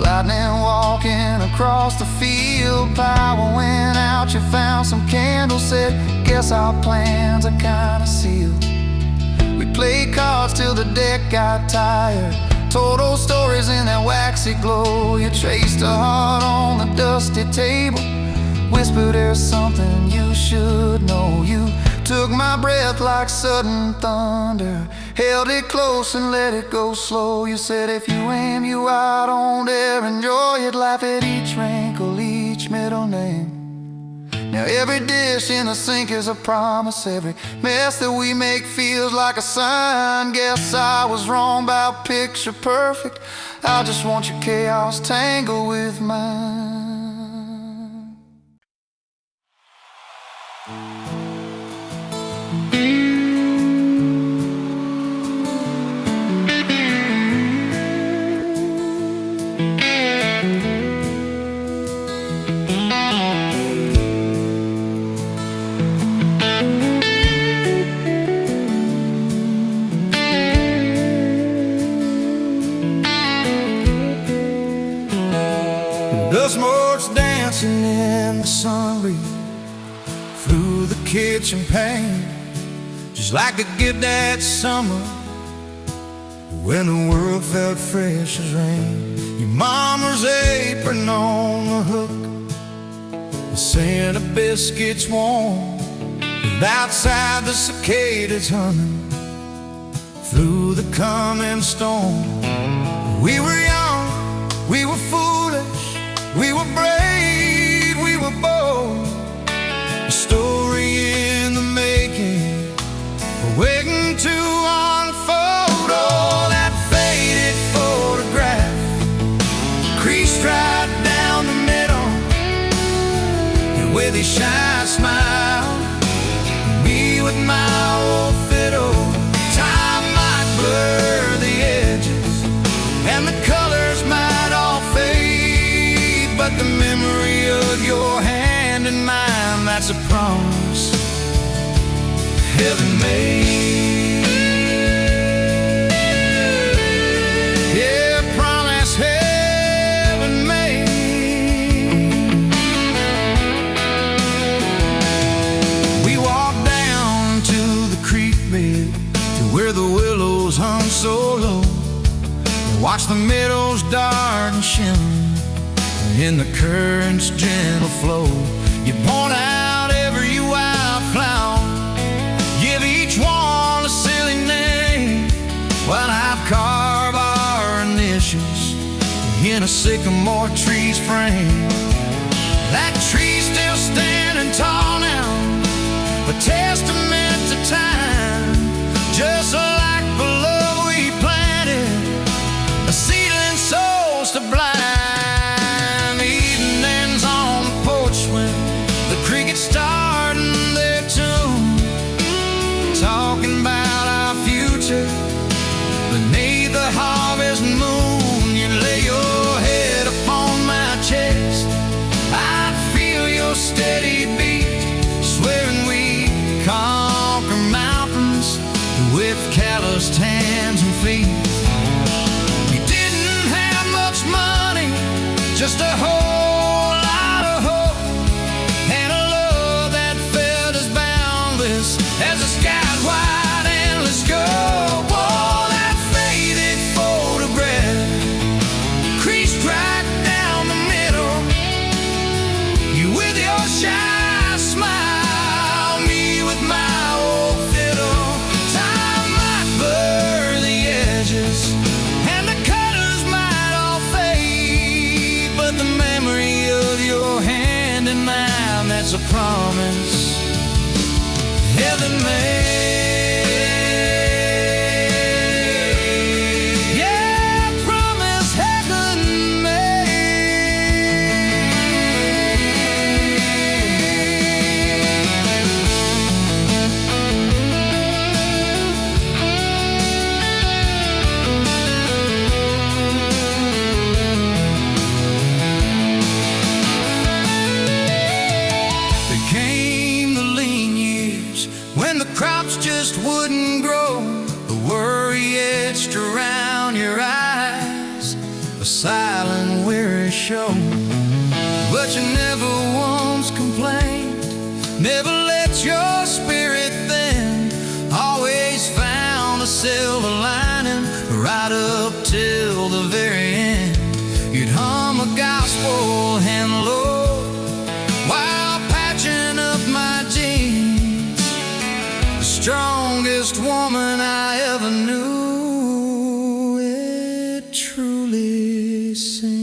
A: lightning walking across the field. Power went out, you found some candles, said, "Guess our plans are kinda sealed." We played cards till the deck got tired, told old stories in that waxy glow. You traced a heart on the dusty table, whispered there's something you should know. You took my breath like sudden thunder, held it close and let it go slow. You said, "If you aim, you out, don't dare enjoy it. Laugh at each wrinkle, each middle name." Now every dish in the sink is a promise, every mess that we make feels like a sign. Guess I was wrong about picture perfect, I just want your chaos tangled with mine. Dust motes dancing in the sun breeze through the kitchen pane, just like a gift that summer when the world felt fresh as rain. Your mama's apron on the hook, the scent of biscuits warm, and outside the cicadas humming through the coming storm. We were young, we were foolish, we were brave, we were bold. A story in the making, waiting to unfold. Oh, that faded photograph, creased right down the middle, and with his shy smile, me with my old fiddle. Time might blur the edges, and the colors might all fade, but the memory of your hand in mine, that's a promise heaven made. Yeah, promise heaven made. We walked down to the creek bed, to where the willows hung so low, watch the meadows dark and shimmer in the current's gentle flow. You point out every wildflower, give each one a silly name, while I've carved our initials in a sycamore tree's frame. That tree's still standing tall now, a testament to time, just like the love we planted, a seedling souls to blind. Evenings on the porch when the crickets starting their tune, talking about our future beneath the harvest moon. You lay your head upon my chest, I'd feel your steady beat, swearing we conquer mountains with calloused hands and feet. We didn't have much money, just a whole lot of hope, and a love that felt as boundless as the sky's wide endless scope. Oh, that faded photograph, creased right down the middle, you with your shy smile, me with my old fiddle. Time might blur the edges, and the colors might all fade, but the memory of your hand in mine, that's a promise heaven made. Yeah, promise heaven There came the lean years when the crops just wouldn't grow, the worry etched around your eyes, a silent weary show. But you never once complained, never let your spirit thin, always found a silver lining right up till the very end. You'd hum a gospel hymn low while patching up my jeans, the strongest woman I ever knew, it truly seems.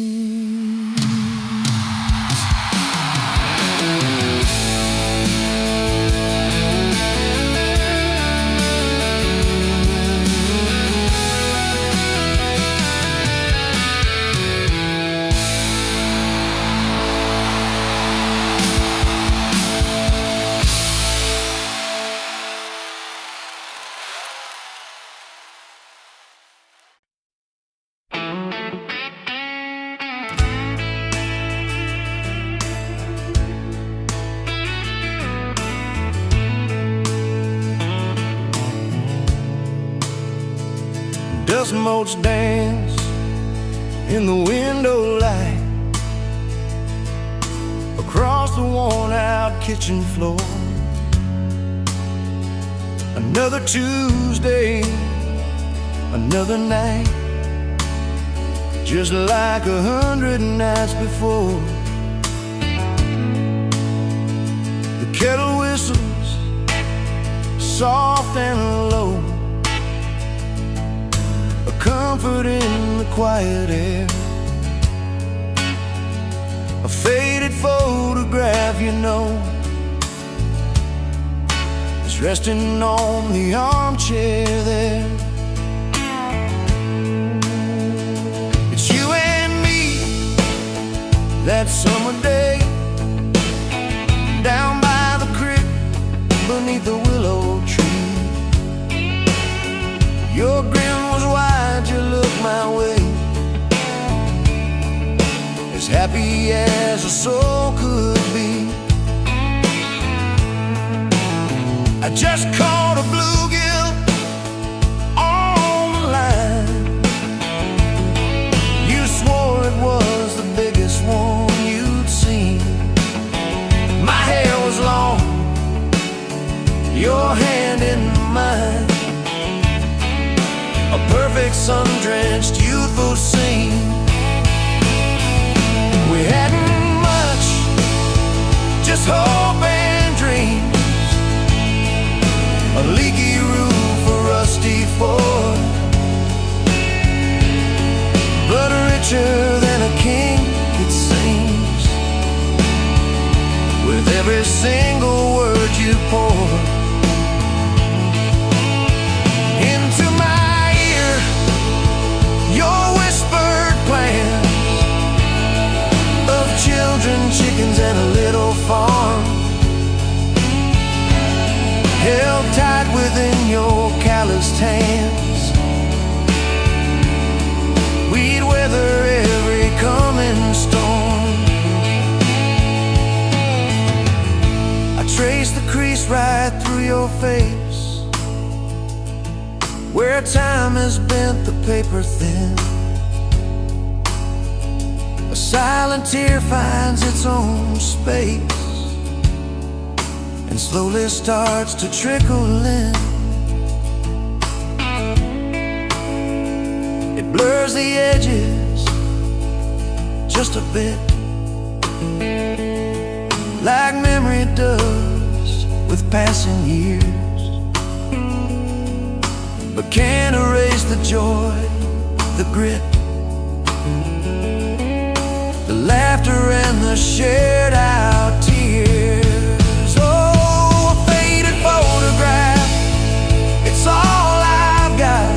A: Dust motes dance in the window light, the worn-out kitchen floor. Another Tuesday, another night, just like 100 nights before. The kettle whistles, soft and low, a comfort in the quiet air. A faded photograph, you know, is resting on the armchair there. It's you and me that summer day, down by the creek beneath the willow tree. Your grin was wide, you looked my way, as happy as a soul could be. I just caught a bluegill on the line. You swore it was the biggest one you'd seen. My hair was long, your hand in mine, a perfect sun-drenched youthful scene. We hadn't much, just hope and dreams, a leaky roof, a rusty Ford, but richer than a king, it seems, with every single word you poured into my ear. Your whispered plans of children, chickens, and a little farm, held tight within your calloused hands. We'd weather every coming storm. I traced the crease right through your face, where time has bent the paper thin. A silent tear finds its own space and slowly starts to trickle in. It blurs the edges just a bit, like memory does with passing years, but can't erase the joy, the grit, the laughter and the shared out tears. Oh, a faded photograph, it's all I've got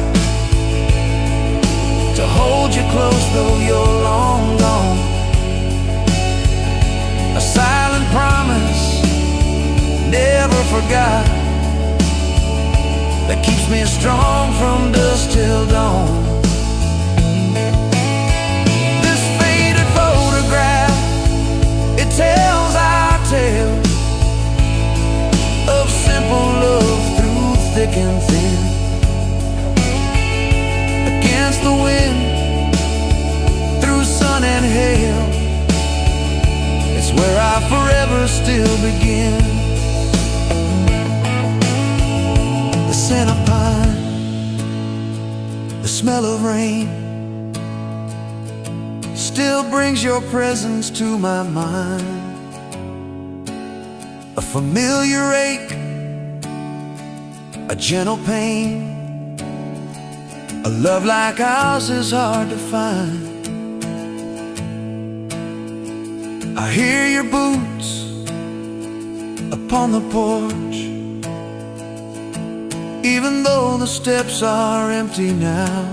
A: to hold you close though you're long gone. A silent promise, never forgot, that keeps me strong from dusk till dawn. Tells our tale of simple love through thick and thin. Against the wind, through sun and hail, it's where I forever still begin. The scent of pine, the smell of rain, still brings your presence to my mind. A familiar ache, a gentle pain, a love like ours is hard to find. I hear your boots upon the porch, even though the steps are empty now.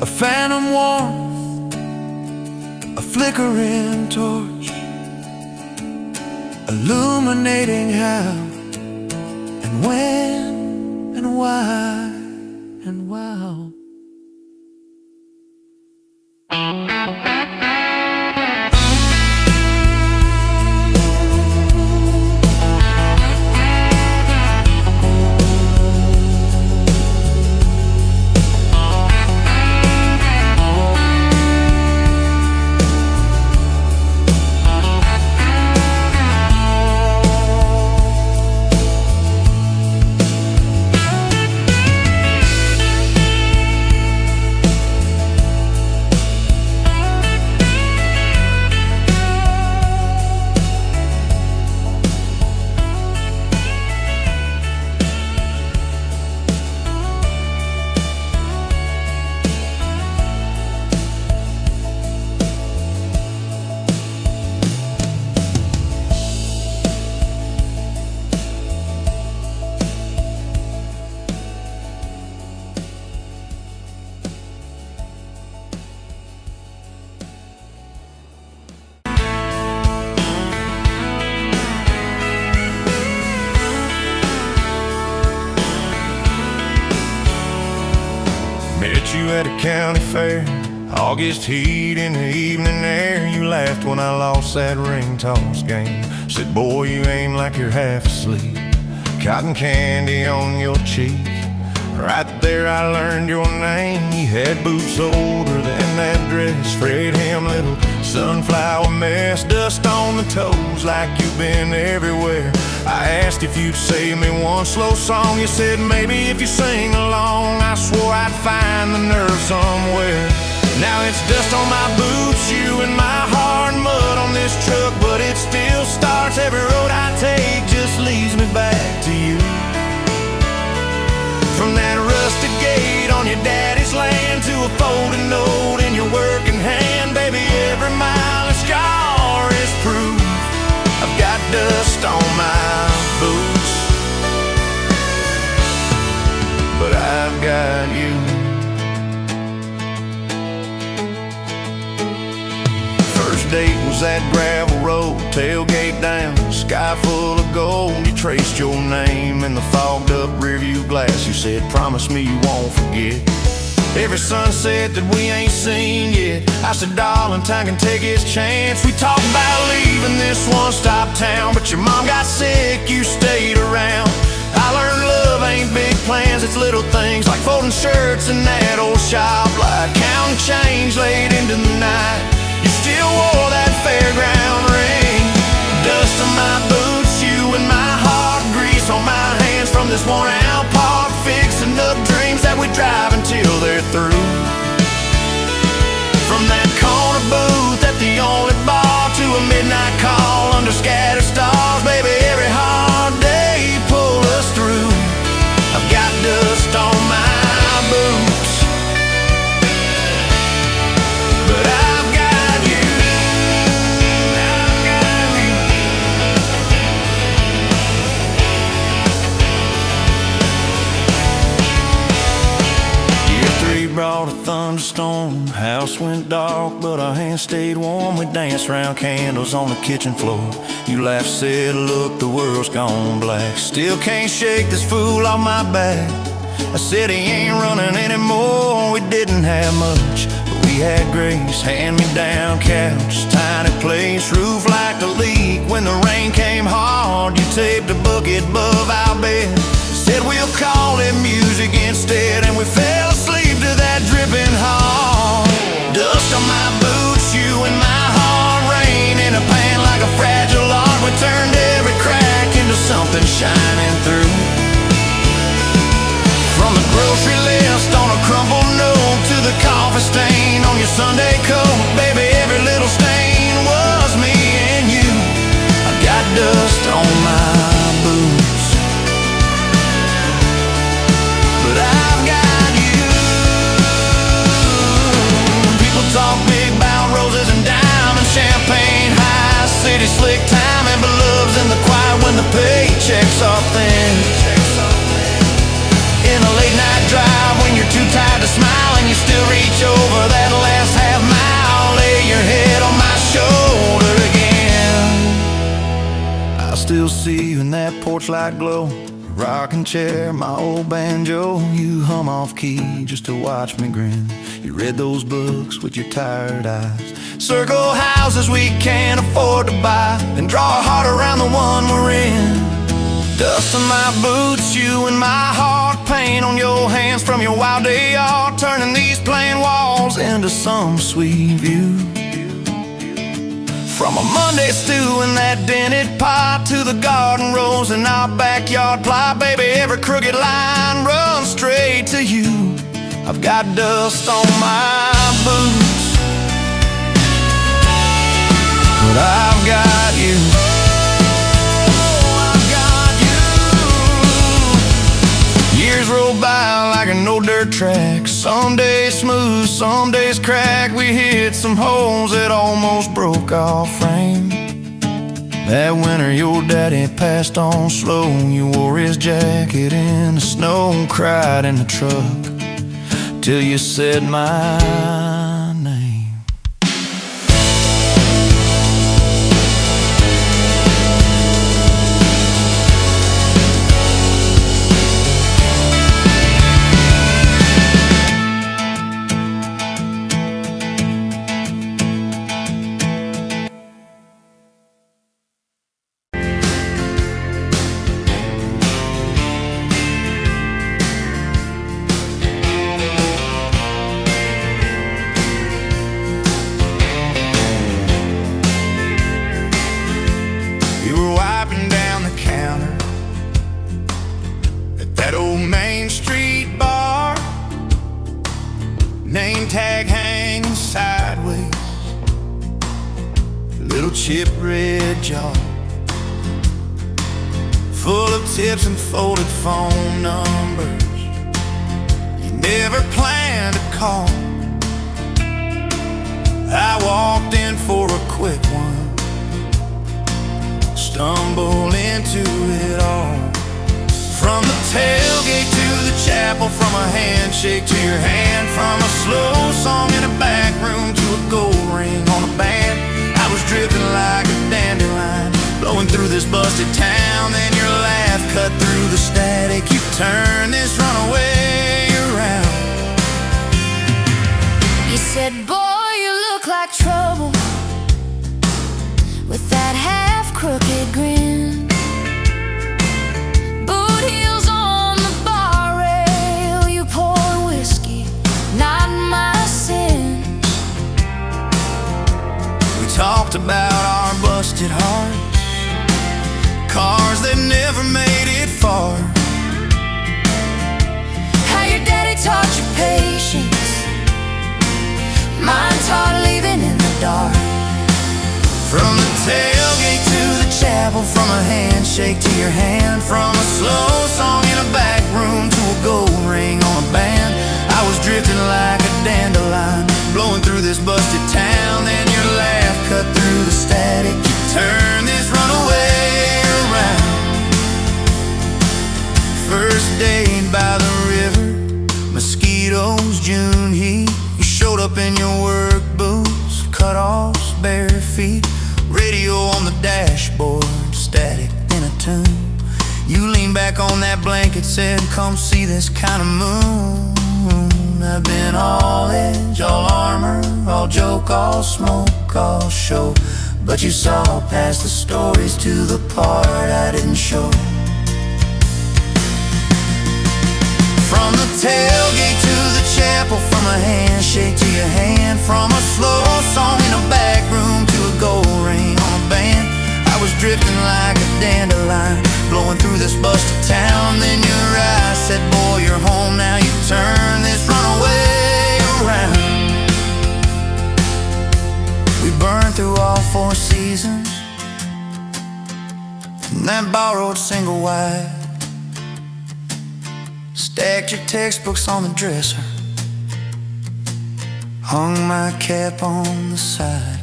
A: A phantom warmth, a flickering torch, illuminating how and when and why and wow. county fair, August heat in the evening air. You laughed when I lost that ring toss game. Said, boy, you aim like you're half asleep. Cotton candy on your cheek. Right there I learned your name. You had boots older than that dress. Fred hem, little sunflower mess. Dust on the toes like you've been everywhere. I asked if you'd save me one slow song. You said maybe if you sing along. I swore I'd find the nerve somewhere. Now it's dust on my boots, you and my hard mud on this truck, but it still starts. Every road I take just leads me back to you. From that rusted gate on your daddy's land to a folding note in your working hand, baby, every mile and scar is proof. I've got dust on my boots, but I've got you. Date was that gravel road, tailgate down, sky full of gold. You traced your name in the fogged up rearview glass. You said, promise me you won't forget every sunset that we ain't seen yet. I said, darling, time can take its chance. We talked about leaving this one-stop town, but your mom got sick, you stayed around. I learned love ain't big plans, it's little things like folding shirts in that old shop, like counting change late into the night. You still wore that fairground ring. Dust on my boots, you and my heart. Grease on my hands from this worn out part. Fixing up dreams that we drive until they're through. From that corner booth at the only bar to a midnight call under scattered stars, baby, every hard day pull us through. I've got dust on my boots, but I've got brought a thunderstorm. House went dark, but our hands stayed warm. We danced round candles on the kitchen floor. You laughed, said, look, the world's gone black. Still can't shake this fool off my back. I said he ain't running anymore. We didn't have much, but we had grace. Hand-me-down couch, tiny place, roof like a leak. When the rain came hard, you taped a bucket above our bed. Said we'll call it music instead, and we fell asleep to that dripping hard. Dust on my boots, you and my heart. Rain in a pan like a fragile art. We turned every crack into something shining through. From the grocery list on a crumpled note to the coffee stain on your Sunday coat, baby, every little stain was me and you. I got dust on my boots, but I've got you. People talk big about roses and diamonds, champagne high, city slick time, and beloved's in the quiet when the paychecks are thin. In a late night drive when you're too tired to smile and you still reach over that last half mile, lay your head on my shoulder again. I still see you in that porch light glow, rocking chair, my old banjo. You hum off key just to watch me grin. You read those books with your tired eyes. Circle houses we can't afford to buy, then draw a heart around the one we're in. Dust on my boots, you and my heart. Paint on your hands from your wild day art, turning these plain walls into some sweet view. From a Monday stew in that dented pot to the garden rose in our backyard plot, baby, every crooked line runs straight to you. I've got dust on my boots, but I've got you. Years roll by like an old dirt track. Some days smooth, some days crack. We hit some holes that almost broke our frame. That winter your daddy passed on slow. You wore his jacket in the snow, cried in the truck till you said my name. blue chip red jaw, full of tips and folded phone numbers you never planned to call. I walked in for a quick one, stumbled into it all. From the tailgate to the chapel, from a handshake to your hand, from a slow song in a back room to a gold ring on a band. I was drifting like a dandelion, blowing through this busted town. Then your laugh cut through the static. You turned this runaway around.
B: You said, boy, you look like trouble, with that half-crooked grin. Boot heels on the bar rail, you poured whiskey, not my sin.
A: We talked about our busted hearts, cars that never made it far,
B: How your daddy taught you patience, mine taught leaving in the dark.
A: from the tailgate to the chapel, from a handshake to your hand, from a slow song in a back room to a gold ring on a band. I was drifting like a dandelion, blowing through this busted town. Then your laugh cut through the static. You turned this runaway around. First date by the river, mosquitoes, June heat. You showed up in your work boots, cut-offs, bare feet, radio on the dashboard, static in a tune. You leaned back on that blanket, said, come see this kind of moon. I've been all edge, all armor, all joke, all smoke, all show, but you saw past the stories to the part I didn't show. From the tailgate to the chapel, from a handshake to your hand, from a slow song in a back room to a gold ring on a band. I was drifting like a dandelion, blowing through this busted town. Then your eyes said, boy, you're home now. You turn this runaway around. We burned through all 4 seasons in that borrowed single wide. Stacked your textbooks on the dresser, hung my cap on the side.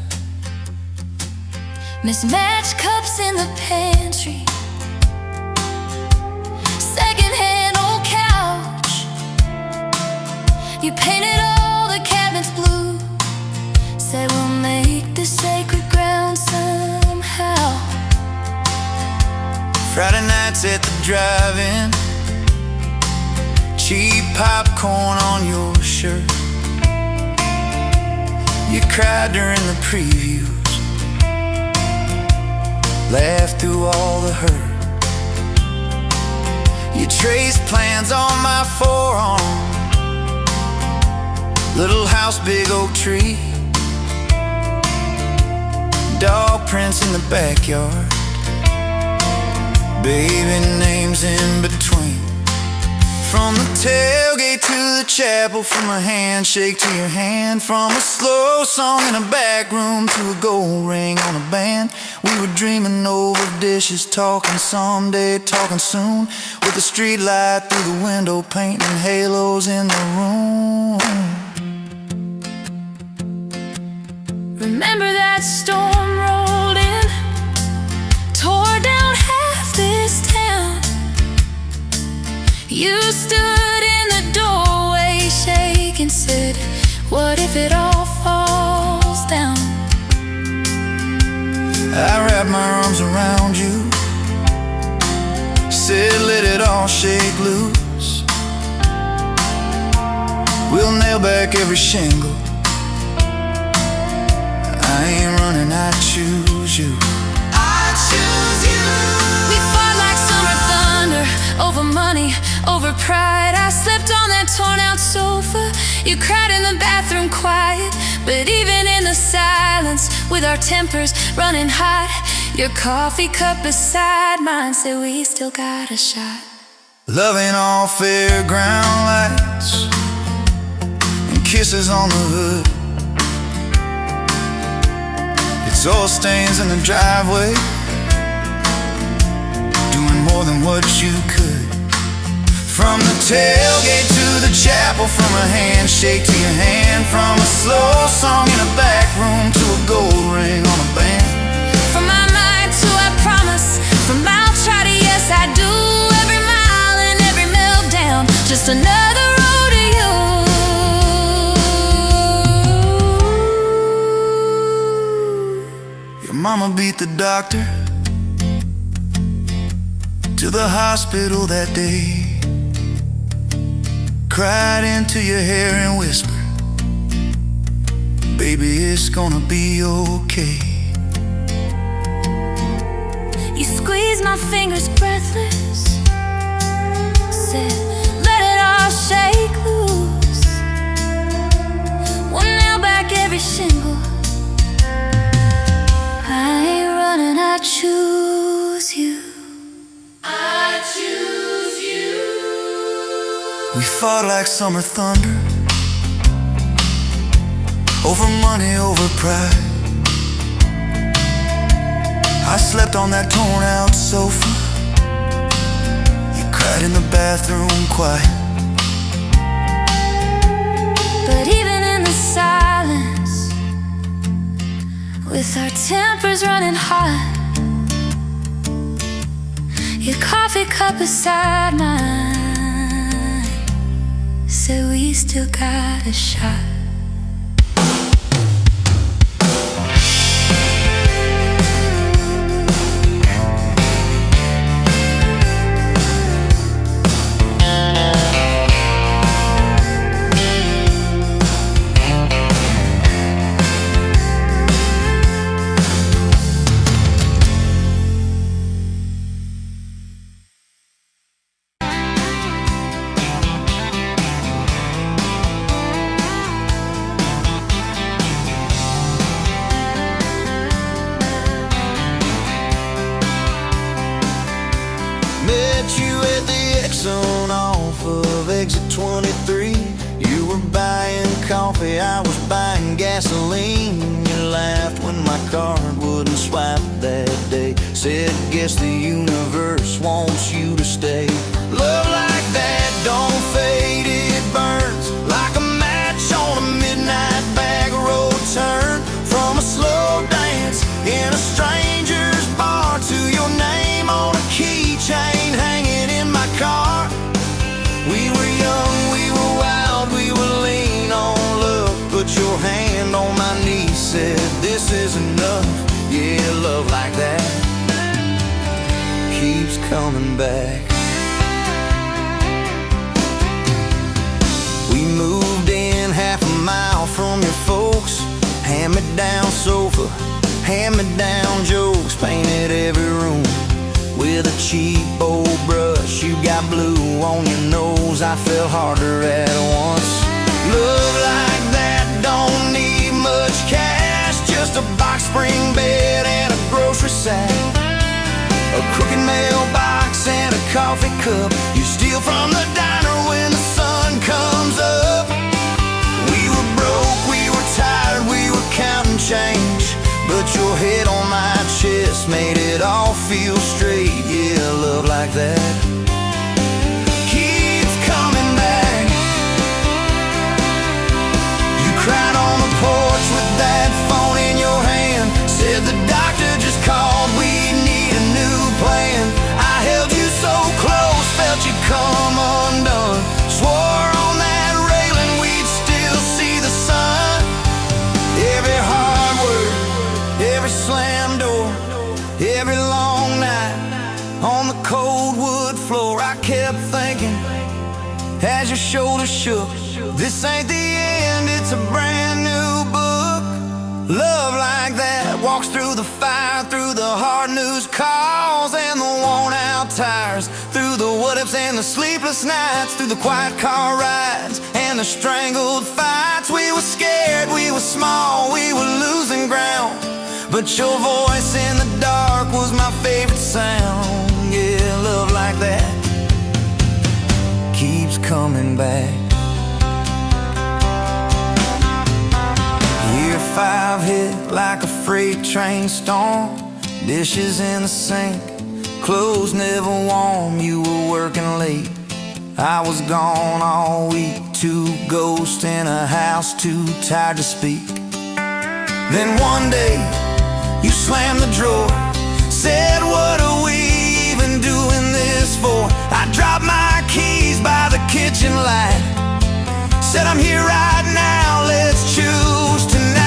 B: Mismatched cups in the pantry, secondhand old couch. You painted all the cabinets blue, said we'll make this sacred ground somehow.
A: Friday nights at the drive-in, cheap popcorn on your shirt. You cried during the previews, laughed through all the hurt. You traced plans on my forearm, little house, big oak tree, dog prints in the backyard, baby names in between. From the tailgate to the chapel, from a handshake to your hand, from a slow song in a back room to a gold ring on a band. We were dreaming over dishes, talking someday, talking soon, with the street light through the window, painting halos in the room.
B: Remember that storm rolled in, tore down half this town. You stood in the doorway, shaking, said, what if it all falls down?
A: I wrapped my arms around you, said let it all shake loose. We'll nail back every shingle. I ain't running, I choose you. I choose you.
B: We fought like summer thunder, over money, over pride. I slept on that torn out sofa, you cried in the bathroom quiet. But even in the silence, with our tempers running hot, your coffee cup beside mine said we still got a shot.
A: Loving all fairground lights and kisses on the hood. It soil stains in the driveway, doing more than what you could. From the tailgate to the chapel, from a handshake to your hand, from a slow song in a back room to a gold ring on a band.
B: From my mind to I promise, from I'll try to yes I do, every mile and every meltdown, just another road to you.
A: Your mama beat the doctor to the hospital that day, cried into your hair and whispered, baby, it's gonna be okay.
B: You squeezed my fingers breathless, said, let it all shake loose. One nail back every shingle. I ain't running, I choose you. I choose you.
A: We fought like summer thunder, over money, over pride. I slept on that torn out sofa, you cried in the bathroom quiet.
B: But even in the silence, with our tempers running hot, your coffee cup beside mine said we still got a shot.
A: Met you at the Exxon off of exit 23. You were buying coffee, I was buying gasoline. You laughed when my card wouldn't swipe that day, said, guess the universe wants you to stay. Love like that don't fade, it burns like a match on a midnight back road turn. From a slow dance in a stranger's bar to your name on a keychain hanging in my car. We were young, we were wild, we were lean on love. Put your hand on my knee, said this is enough. Yeah, love like that keeps coming back. We moved in half a mile from your folks, hand-me-down sofa, hand-me-down jokes, painted every room with a cheap old brush. You got blue on your nose, I fell harder at once. Love like that don't need much cash, just a box spring bed and a grocery sack, a crooked mailbox and a coffee cup you steal from the diner when the sun comes up. We were broke, we were tired, we were counting change, but your head on my chest made it all feel straight. Yeah, love like that keeps coming back. You cried on the porch with that phone in your hand, said the doctor just called, we need a new plan. I held you so close, felt you come undone, swore on that railing we'd still see the sun. Every hard word, every slam door, every long night on the cold wood floor, I kept thinking as your shoulders shook, this ain't the end, it's a brand new book. Love like that walks through the fire, through the hard news calls and the worn out tires, through the what-ifs and the sleepless nights, through the quiet car rides and the strangled fights. We were scared, we were small, we were losing ground, but your voice in the dark was my favorite sound. Yeah, love like that keeps coming back. Year 5 hit like a freight train storm. Dishes in the sink, clothes never warm. You were working late, I was gone all week. 2 ghosts in a house, too tired to speak. Then one day, you slammed the drawer, said, what are we even doing this for? I dropped my keys by the kitchen light, said, I'm here right now, let's choose tonight.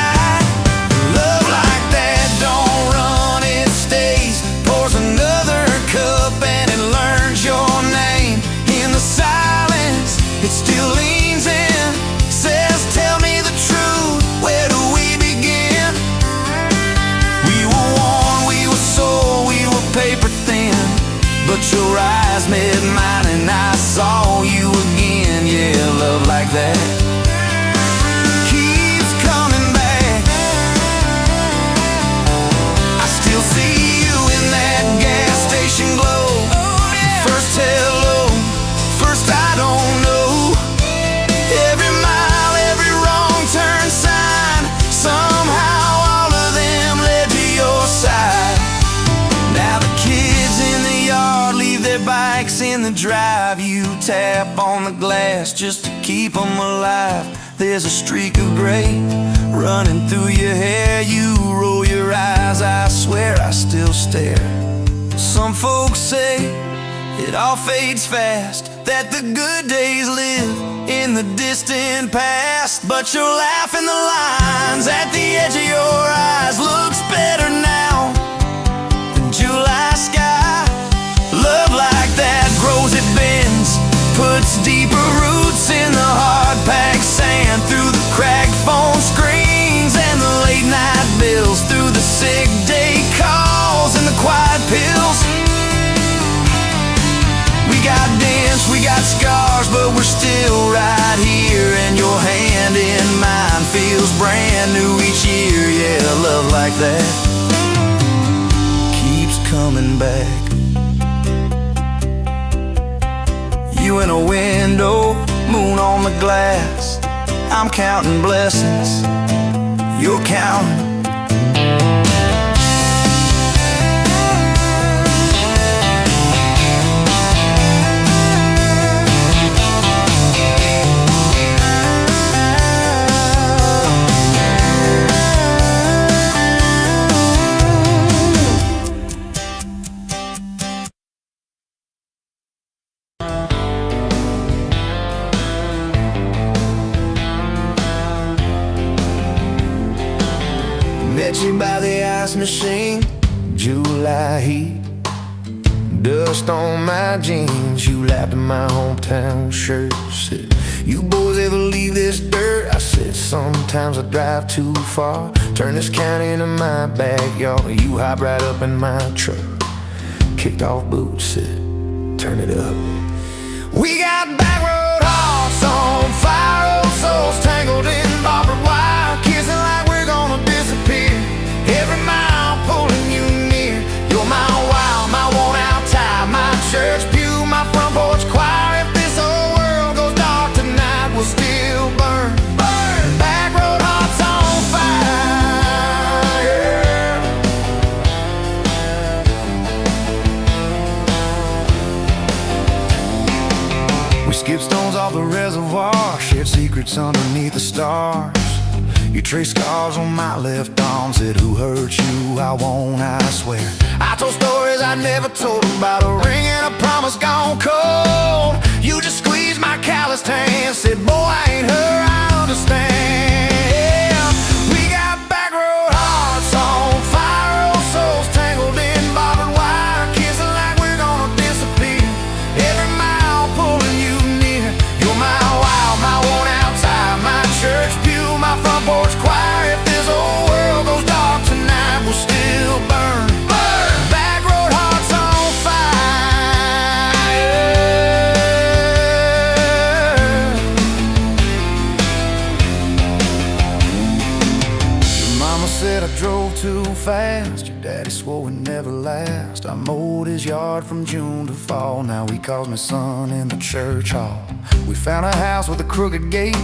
A: Love like that don't run, it stays. Pours another cup and it learns your name. In the silence, it still leans in, says, tell me the truth, where do we begin? We were worn, we were sore, we were paper thin, but your eyes met mine and I saw you again. Yeah, love like that keeps coming back. I still see you in that gas station glow. First hello, first I don't know. Every mile, every wrong turn sign, somehow all of them led to your side. Now the kids in the yard leave their bikes in the drive. You tap on the glass just to keep them alive. There's a streak of gray running through your hair. You roll your eyes, I swear I still stare. Some folks say it all fades fast, that the good days live in the distant past. But your laugh in the lines at the edge of your eyes looks better now than July sky. Love like that grows, it bends, puts deeper roots in the hard-packed sand. Through the cracked phone screens and the late-night bills, through the sick day calls and the quiet pills. We got dents, we got scars, but we're still right here. And your hand in mine feels brand new each year. Yeah, love like that keeps coming back. You in a window, moon on the glass. I'm counting blessings, you're counting. Met you by the ice machine, July heat, dust on my jeans. You laughed at my hometown shirt, said, you boys ever leave this dirt? I said, sometimes I drive too far, turn this county into my backyard. You hop right up in my truck, kicked off boots, said, turn it up. We got back road hearts on fire, old souls tangled in barbed wire, kissing like we're gonna disappear. Every mile pulling you near. You're my wow, my worn out tie, my church pew, my front porch choir. If this whole world goes dark tonight, we'll still burn. Burn! Back road hearts on fire. We skip stones off the reservoir, shared secrets underneath the stars. You traced scars on my left arm, said, who hurt you? I won't, I swear. I told stories I never told about a ring and a promise gone cold. You just squeezed my calloused hand, said, boy, I ain't her, I understand. We got back road hearts on fire, old souls tangled in barbed wire, kissing like we're gonna disappear. Every mile pulling you near. You're my wow, my worn out tie, my church pew, my front porch choir. If this whole world goes dark tonight, we'll still burn. Burn! Back road hearts on fire. Your mama said I drove too fast, your daddy swore we'd never last. I mowed his yard from June to fall, now he calls me son in the church hall. We found a house with a crooked gate,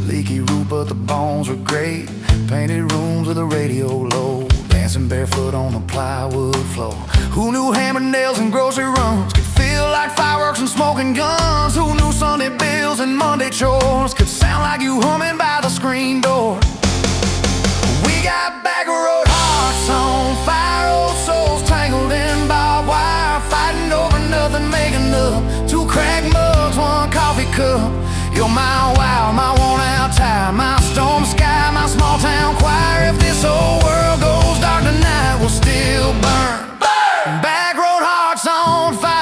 A: Leaky roof, but the bones were great. Painted rooms with a radio low. Dancing barefoot on the plywood floor. Who knew hammered nails and grocery runs could feel like fireworks and smoking guns? Who knew Sunday bills and Monday chores could sound like you humming by the screen door? We got back road hearts on fire, old souls tangled in barbed wire, fighting over nothing, making up two cracked mugs, one coffee cup. You're my wild, my worn-out tire, my storm sky, my small-town choir. If this whole world goes dark tonight, we'll still burn. Burn! Back road hearts on fire.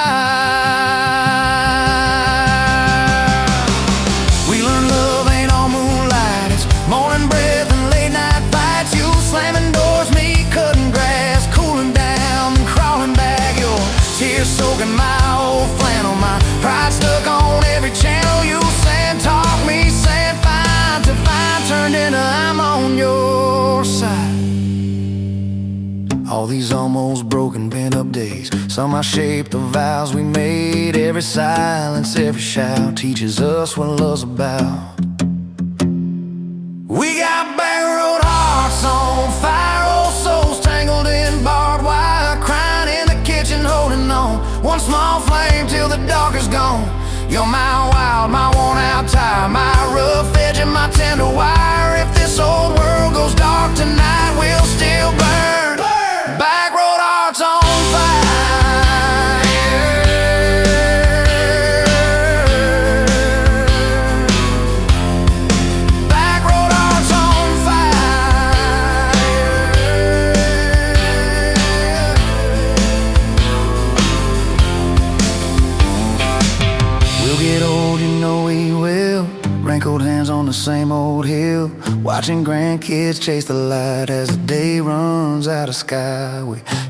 A: We learned love ain't all moonlight. It's morning breath and late-night fights. You slamming doors, me cutting grass, cooling down and crawling back. Your tears soaking my old flannel, my pride stuck on every channel. You talk me, saying fine to fine turned into I'm on your side. All these almost broken bent up days, somehow shaped the vows we made. Every silence, every shout teaches us what love's about. We got back road hearts on fire, old souls tangled in barbed wire, crying in the kitchen, holding on one small flame till the dark is gone. You're my wild, my worn-out tire, my rough edge and my tender wire. If this old world goes dark tonight, we'll still burn. Burn! Back road hearts on fire. Back road hearts on fire. We'll get old, you know we will. Wrinkled hands on the same old hill, watching grandkids chase the light as the day runs out of sky.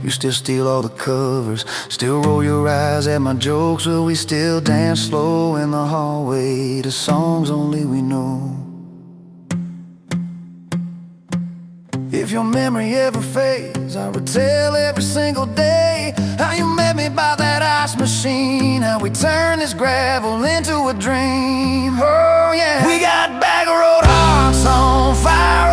A: You still steal all the covers, still roll your eyes at my jokes. Will we still dance slow in the hallway to songs only we know? If your memory ever fades, I retell every single day how you met me by that ice machine, how we turned this gravel into a dream. Oh yeah, we got back road hearts on fire,